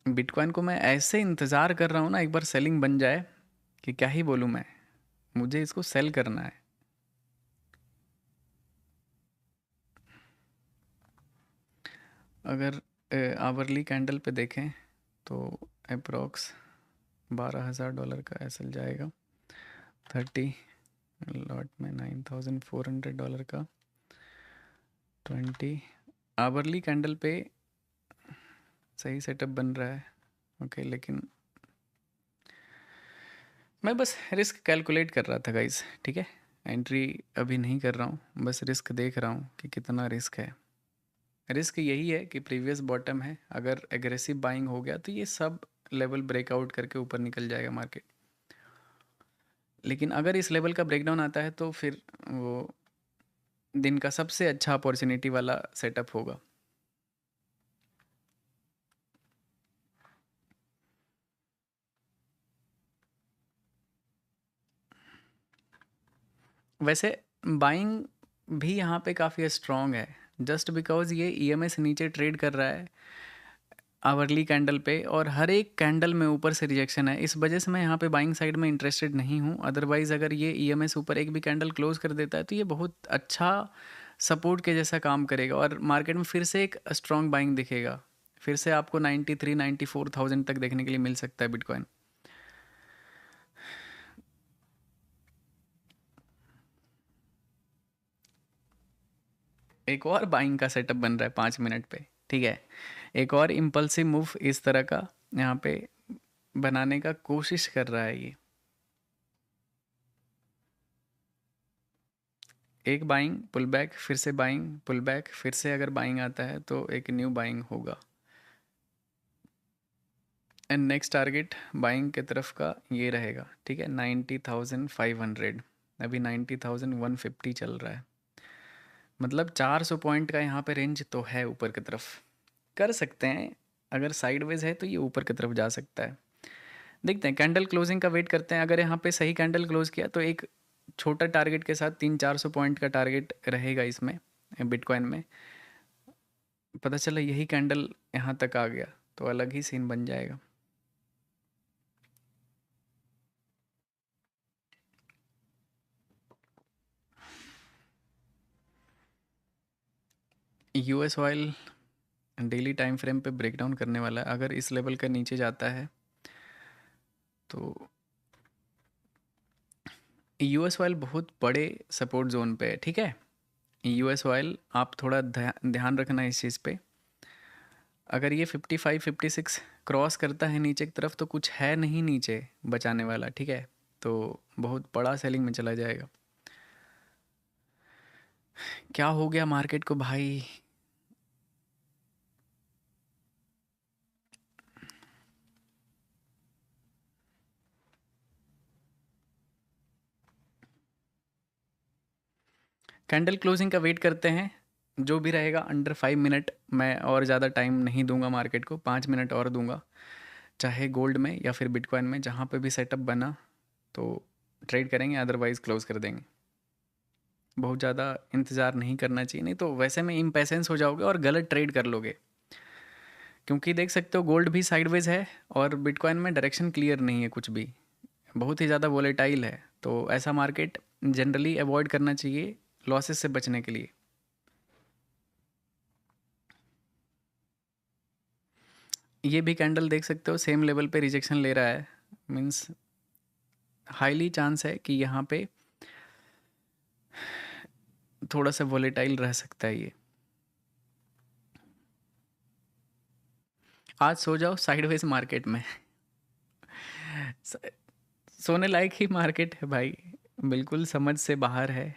बिटकॉइन को मैं ऐसे इंतज़ार कर रहा हूँ ना, एक बार सेलिंग बन जाए, कि क्या ही बोलूँ मैं। मुझे इसको सेल करना है। अगर आवरली कैंडल पे देखें तो अप्रोक्स $12,000 का एसएल जाएगा। 30 लॉट में $9,400 का 20 आवरली कैंडल पे सही सेटअप बन रहा है, ओके। लेकिन मैं बस रिस्क कैलकुलेट कर रहा था गाइस, ठीक है। एंट्री अभी नहीं कर रहा हूँ, बस रिस्क देख रहा हूँ कि कितना रिस्क है। रिस्क यही है कि प्रीवियस बॉटम है, अगर एग्रेसिव बाइंग हो गया तो ये सब लेवल ब्रेकआउट करके ऊपर निकल जाएगा मार्केट। लेकिन अगर इस लेवल का ब्रेकडाउन आता है तो फिर वो दिन का सबसे अच्छा अपॉर्चुनिटी वाला सेटअप होगा। वैसे बाइंग भी यहाँ पे काफ़ी स्ट्रॉन्ग है, जस्ट बिकॉज ये ईएमए से नीचे ट्रेड कर रहा है आवरली कैंडल पे, और हर एक कैंडल में ऊपर से रिजेक्शन है। इस वजह से मैं यहाँ पे बाइंग साइड में इंटरेस्टेड नहीं हूँ। अदरवाइज़ अगर ये ईएमए से ऊपर एक भी कैंडल क्लोज कर देता है तो ये बहुत अच्छा सपोर्ट के जैसा काम करेगा, और मार्केट में फिर से एक स्ट्रॉन्ग बाइंग दिखेगा। फिर से आपको 93-94,000 तक देखने के लिए मिल सकता है बिटकॉइन। एक और बाइंग का सेटअप बन रहा है 5 मिनट पे, ठीक है। एक और इम्पल्सिव मूव इस तरह का यहाँ पे बनाने का कोशिश कर रहा है ये। एक बाइंग पुल बैक, फिर से बाइंग पुल बैक, फिर से अगर बाइंग आता है तो एक न्यू बाइंग होगा। एंड नेक्स्ट टारगेट बाइंग के तरफ का ये रहेगा, ठीक है, 90,500। अभी 90,150 चल रहा है, मतलब 400 पॉइंट का यहाँ पे रेंज तो है ऊपर की तरफ। कर सकते हैं, अगर साइडवेज है तो ये ऊपर की तरफ जा सकता है। देखते हैं, कैंडल क्लोजिंग का वेट करते हैं। अगर यहाँ पे सही कैंडल क्लोज किया तो एक छोटा टारगेट के साथ 300-400 पॉइंट का टारगेट रहेगा इसमें, बिटकॉइन में। पता चला यही कैंडल यहाँ तक आ गया तो अलग ही सीन बन जाएगा। US oil daily time frame पे ब्रेकडाउन करने वाला है। अगर इस लेवल का नीचे जाता है तो यूएस ऑयल बहुत बड़े सपोर्ट जोन पे है, ठीक है। यूएस ऑयल आप थोड़ा ध्यान रखना इस चीज़ पे। अगर ये 55-56 क्रॉस करता है नीचे की तरफ तो कुछ है नहीं नीचे बचाने वाला, ठीक है। तो बहुत बड़ा सेलिंग में चला जाएगा। क्या हो गया मार्केट को भाई? कैंडल क्लोजिंग का वेट करते हैं, जो भी रहेगा अंडर 5 मिनट। मैं और ज़्यादा टाइम नहीं दूंगा मार्केट को, 5 मिनट और दूंगा, चाहे गोल्ड में या फिर बिटकॉइन में, जहाँ पे भी सेटअप बना तो ट्रेड करेंगे, अदरवाइज़ क्लोज कर देंगे। बहुत ज़्यादा इंतज़ार नहीं करना चाहिए, नहीं तो वैसे में इम्पेशेंस हो जाओगे और गलत ट्रेड कर लोगे। क्योंकि देख सकते हो गोल्ड भी साइडवेज है और बिटकॉइन में डायरेक्शन क्लियर नहीं है कुछ भी, बहुत ही ज़्यादा वोलेटाइल है। तो ऐसा मार्केट जनरली अवॉइड करना चाहिए लॉसेस से बचने के लिए। ये भी कैंडल देख सकते हो सेम लेवल पे रिजेक्शन ले रहा है, मीन्स हाईली चांस है कि यहाँ पे थोड़ा सा वोलेटाइल रह सकता है ये। आज सो जाओ साइडवेज मार्केट में। स- सोने लायक ही मार्केट है भाई, बिल्कुल समझ से बाहर है।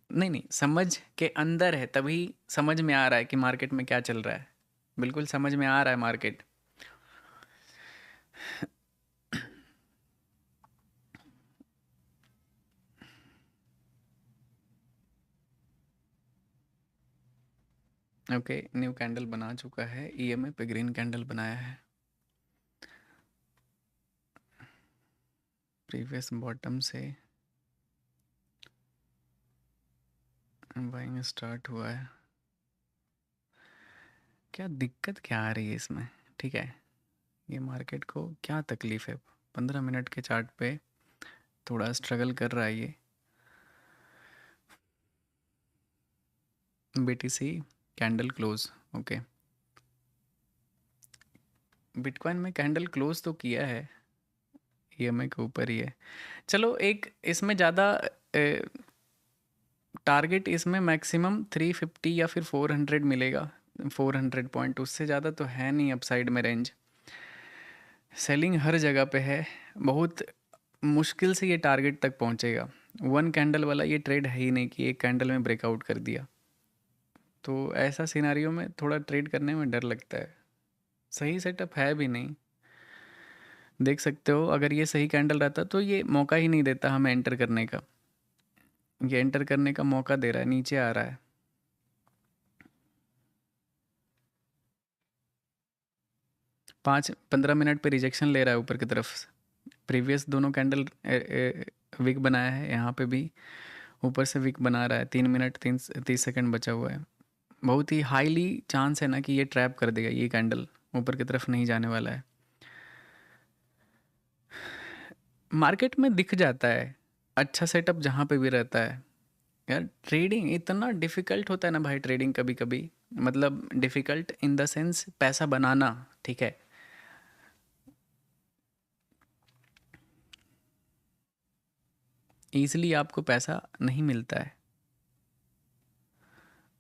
नहीं नहीं, समझ के अंदर है, तभी समझ में आ रहा है कि मार्केट में क्या चल रहा है। बिल्कुल समझ में आ रहा है मार्केट। ओके, न्यू कैंडल बना चुका है, ईएमए पे ग्रीन कैंडल बनाया है। प्रीवियस बॉटम से बाइंग स्टार्ट हुआ है। क्या दिक्कत क्या आ रही है इसमें, ठीक है। ये मार्केट को क्या तकलीफ है? 15 मिनट के चार्ट पे थोड़ा स्ट्रगल कर रहा है ये। BTC candle close, okay. Bitcoin में कैंडल क्लोज तो किया है, ईएमए के ऊपर ही है। चलो एक इसमें ज़्यादा टारगेट इसमें मैक्सिमम 350 या फिर 400 मिलेगा, 400 पॉइंट, उससे ज़्यादा तो है नहीं अपसाइड में रेंज। सेलिंग हर जगह पे है, बहुत मुश्किल से ये टारगेट तक पहुंचेगा। वन कैंडल वाला ये ट्रेड है ही नहीं कि एक कैंडल में ब्रेकआउट कर दिया। तो ऐसा सिनारियो में थोड़ा ट्रेड करने में डर लगता है, सही सेटअप है भी नहीं। देख सकते हो अगर ये सही कैंडल रहता तो ये मौका ही नहीं देता हमें एंटर करने का। ये एंटर करने का मौका दे रहा है, नीचे आ रहा है। 5-15 मिनट पे रिजेक्शन ले रहा है ऊपर की तरफ। प्रीवियस दोनों कैंडल विक बनाया है, यहाँ पे भी ऊपर से विक बना रहा है। 3 मिनट 30 सेकंड बचा हुआ है। बहुत ही हाईली चांस है ना कि ये ट्रैप कर देगा, ये कैंडल ऊपर की तरफ नहीं जाने वाला है। मार्केट में दिख जाता है अच्छा सेटअप जहाँ पे भी रहता है। यार ट्रेडिंग इतना डिफ़िकल्ट होता है ना भाई, ट्रेडिंग कभी कभी, मतलब डिफ़िकल्ट इन द सेंस पैसा बनाना, ठीक है। ईज़िली आपको पैसा नहीं मिलता है।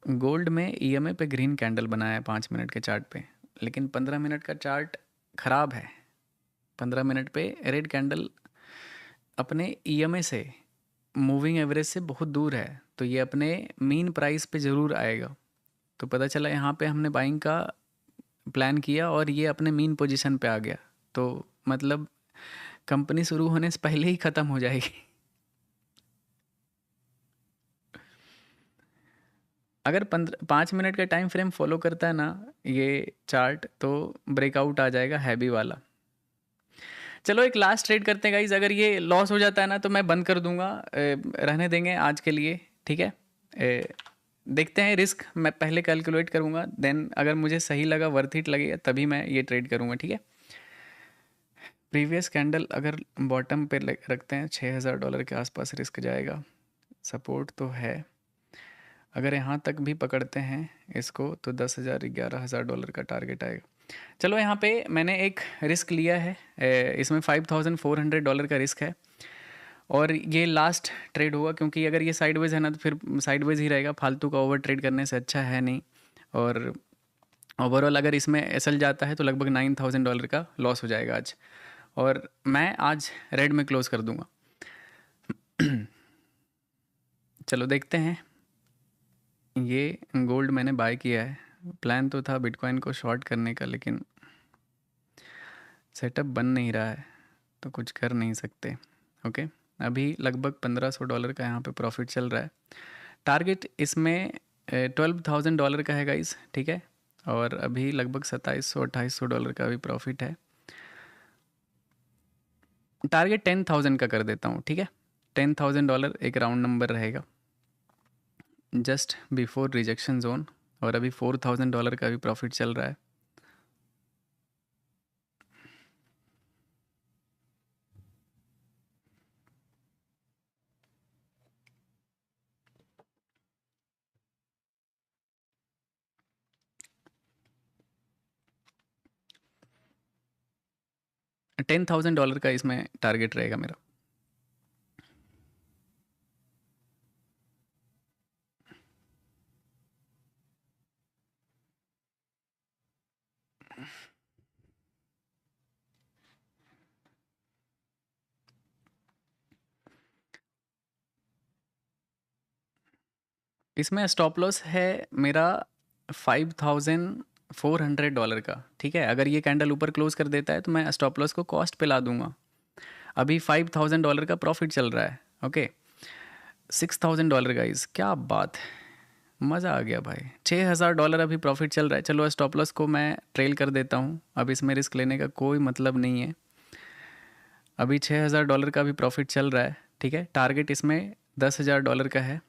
गोल्ड में ईएमए पे ग्रीन कैंडल बनाया है 5 मिनट के चार्ट पे, लेकिन 15 मिनट का चार्ट ख़राब है। 15 मिनट पे रेड कैंडल अपने ईएमए से, मूविंग एवरेज से बहुत दूर है, तो ये अपने मीन प्राइस पे ज़रूर आएगा। तो पता चला यहाँ पे हमने बाइंग का प्लान किया और ये अपने मीन पोजीशन पे आ गया, तो मतलब कंपनी शुरू होने से पहले ही ख़त्म हो जाएगी। अगर 5 मिनट का टाइम फ्रेम फॉलो करता है ना ये चार्ट, तो ब्रेकआउट आ जाएगा हैवी वाला। चलो एक लास्ट ट्रेड करते हैं गाइज, अगर ये लॉस हो जाता है ना तो मैं बंद कर दूंगा, रहने देंगे आज के लिए, ठीक है। देखते हैं, रिस्क मैं पहले कैलकुलेट करूंगा, देन अगर मुझे सही लगा, वर्थ इट लगेगा, तभी मैं ये ट्रेड करूंगा, ठीक है। प्रीवियस कैंडल अगर बॉटम पे रखते हैं, $6,000 के आसपास रिस्क जाएगा, सपोर्ट तो है। अगर यहाँ तक भी पकड़ते हैं इसको तो 10,000 $11,000 का टारगेट आएगा। चलो यहाँ पे मैंने एक रिस्क लिया है, इसमें $5,400 का रिस्क है, और ये लास्ट ट्रेड होगा, क्योंकि अगर ये साइडवेज है ना तो फिर साइडवेज ही रहेगा, फालतू का ओवर ट्रेड करने से अच्छा है नहीं। और ओवरऑल अगर इसमें एसएल जाता है तो लगभग $9,000 का लॉस हो जाएगा आज, और मैं आज रेड में क्लोज कर दूंगा। चलो देखते हैं, ये गोल्ड मैंने बाय किया है, प्लान तो था बिटकॉइन को शॉर्ट करने का, लेकिन सेटअप बन नहीं रहा है तो कुछ कर नहीं सकते। ओके, अभी लगभग $1,500 का यहाँ पे प्रॉफिट चल रहा है। टारगेट इसमें $12,000 का है गाइस, ठीक है, और अभी लगभग $2,700-$2,800 का भी प्रॉफिट है। टारगेट 10,000 का कर देता हूँ, ठीक है। $10,000 एक राउंड नंबर रहेगा, जस्ट बिफोर रिजेक्शन जोन, और अभी $4,000 का भी प्रॉफिट चल रहा है। $10,000 का इसमें टारगेट रहेगा मेरा। इसमें स्टॉप लॉस है मेरा $5,400 का, ठीक है। अगर ये कैंडल ऊपर क्लोज कर देता है तो मैं स्टॉप लॉस को कॉस्ट पे ला दूंगा। अभी $5,000 का प्रॉफिट चल रहा है, ओके। $6,000 गाइस, क्या बात है, मज़ा आ गया भाई। $6,000 अभी प्रॉफिट चल रहा है। चलो स्टॉप लॉस को मैं ट्रेल कर देता हूँ, अब इसमें रिस्क लेने का कोई मतलब नहीं है। अभी $6,000 का भी प्रॉफिट चल रहा है, ठीक है। टारगेट इसमें $10,000 का है,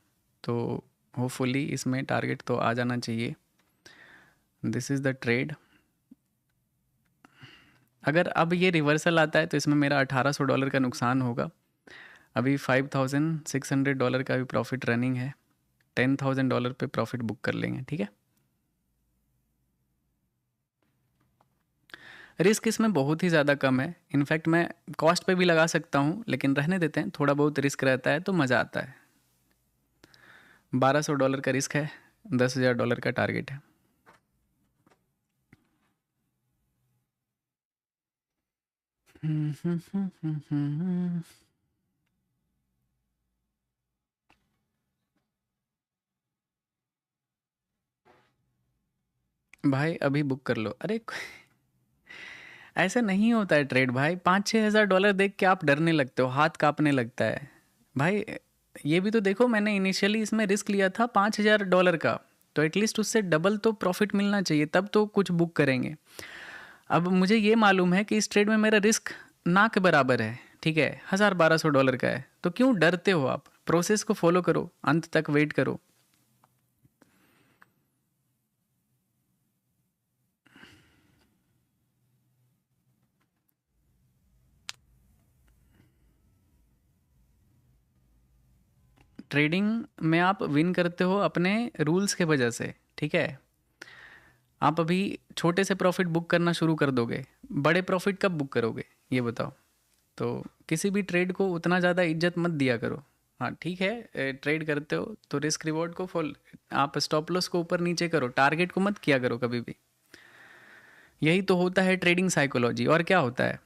तो होपफुली इसमें टारगेट तो आ जाना चाहिए। This is the trade. अगर अब ये रिवर्सल आता है तो इसमें मेरा $1,800 का नुकसान होगा। अभी $5,600 का भी प्रॉफिट रनिंग है, $10,000 पे प्रॉफिट बुक कर लेंगे, ठीक है। रिस्क इसमें बहुत ही ज़्यादा कम है, इनफैक्ट मैं कॉस्ट पे भी लगा सकता हूँ, लेकिन रहने देते हैं, थोड़ा बहुत रिस्क रहता है तो मज़ा आता है। $1,200 का रिस्क है, $10,000 का टारगेट है। भाई अभी बुक कर लो। अरे ऐसा नहीं होता है ट्रेड भाई, 5-6 हज़ार डॉलर देख के आप डरने लगते हो, हाथ कांपने लगता है भाई। ये भी तो देखो, मैंने इनिशियली इसमें रिस्क लिया था $5,000 का, तो एटलीस्ट उससे डबल तो प्रॉफिट मिलना चाहिए, तब तो कुछ बुक करेंगे। अब मुझे ये मालूम है कि इस ट्रेड में मेरा रिस्क ना के बराबर है, ठीक है, $1,000-1,200 का है, तो क्यों डरते हो आप? प्रोसेस को फॉलो करो, अंत तक वेट करो। ट्रेडिंग में आप विन करते हो अपने रूल्स के वजह से, ठीक है। आप अभी छोटे से प्रॉफिट बुक करना शुरू कर दोगे, बड़े प्रॉफिट कब बुक करोगे ये बताओ। तो किसी भी ट्रेड को उतना ज़्यादा इज्जत मत दिया करो। हाँ ठीक है, ट्रेड करते हो तो रिस्क रिवॉर्ड को फॉल, आप स्टॉप लॉस को ऊपर नीचे करो, टारगेट को मत किया करो कभी भी। यही तो होता है ट्रेडिंग साइकोलॉजी, और क्या होता है।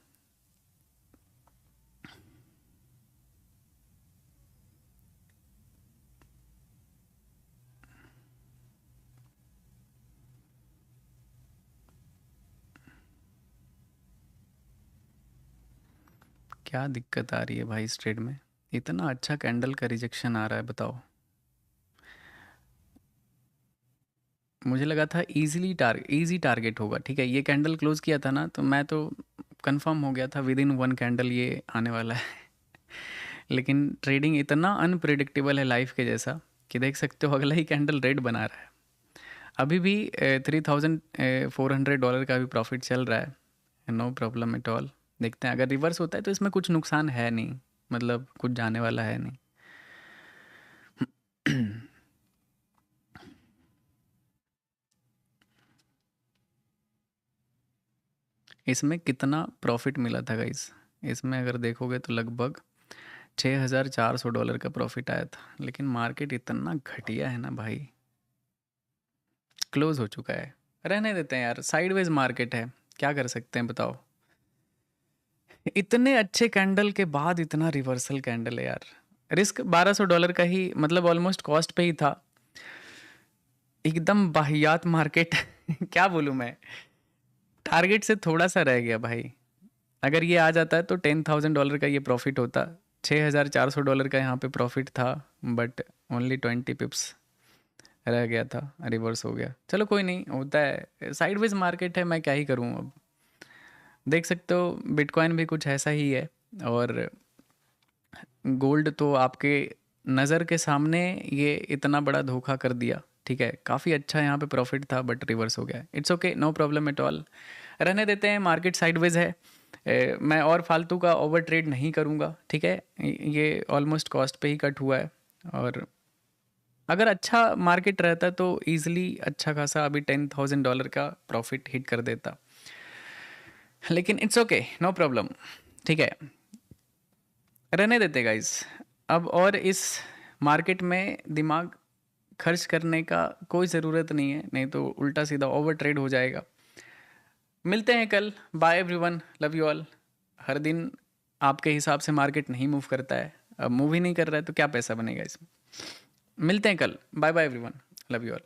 क्या दिक्कत आ रही है भाई इस ट्रेड में, इतना अच्छा कैंडल का रिजेक्शन आ रहा है, बताओ। मुझे लगा था इजी टारगेट होगा, ठीक है, ये कैंडल क्लोज किया था ना, तो मैं तो कंफर्म हो गया था विद इन 1 कैंडल ये आने वाला है। लेकिन ट्रेडिंग इतना अनप्रिडिक्टेबल है लाइफ के जैसा कि देख सकते हो अगला ही कैंडल रेड बना रहा है। अभी भी $3,400 का भी प्रॉफिट चल रहा है, नो प्रॉब्लम एट ऑल। देखते हैं अगर रिवर्स होता है तो इसमें कुछ नुकसान है नहीं, मतलब कुछ जाने वाला है नहीं। इसमें कितना प्रॉफिट मिला था गाइस? इसमें अगर देखोगे तो लगभग $6,400 का प्रॉफिट आया था। लेकिन मार्केट इतना घटिया है ना भाई, क्लोज हो चुका है। रहने देते हैं यार, साइडवेज मार्केट है, क्या कर सकते हैं बताओ। इतने अच्छे कैंडल के बाद इतना रिवर्सल कैंडल है यार। रिस्क $1,200 का ही, मतलब ऑलमोस्ट कॉस्ट पे ही था। एकदम बाहियात मार्केट। क्या बोलूँ मैं, टारगेट से थोड़ा सा रह गया भाई। अगर ये आ जाता है तो $10,000 का ये प्रॉफिट होता। $6,400 का यहाँ पे प्रॉफिट था, बट ओनली 20 पिप्स रह गया था, रिवर्स हो गया। चलो कोई नहीं, होता है, साइडवेज मार्केट है, मैं क्या ही करूँ अब। देख सकते हो बिटकॉइन भी कुछ ऐसा ही है, और गोल्ड तो आपके नज़र के सामने ये इतना बड़ा धोखा कर दिया। ठीक है, काफ़ी अच्छा यहाँ पे प्रॉफिट था बट रिवर्स हो गया। It's okay, no problem at all, रहने देते हैं। मार्केट साइडवेज है, मैं और फालतू का ओवर ट्रेड नहीं करूँगा। ठीक है, ये ऑलमोस्ट कॉस्ट पे ही कट हुआ है, और अगर अच्छा मार्केट रहता तो ईजिली अच्छा खासा अभी $10,000 का प्रॉफिट हिट कर देता। लेकिन इट्स ओके, नो प्रॉब्लम, ठीक है, रहने देते गाइस। अब और इस मार्केट में दिमाग खर्च करने का कोई ज़रूरत नहीं है, नहीं तो उल्टा सीधा ओवर ट्रेड हो जाएगा। मिलते हैं कल, bye everyone, love you all. हर दिन आपके हिसाब से मार्केट नहीं मूव करता है, अब मूव ही नहीं कर रहा है तो क्या पैसा बनेगा इसमें। मिलते हैं कल, bye bye everyone, love you all.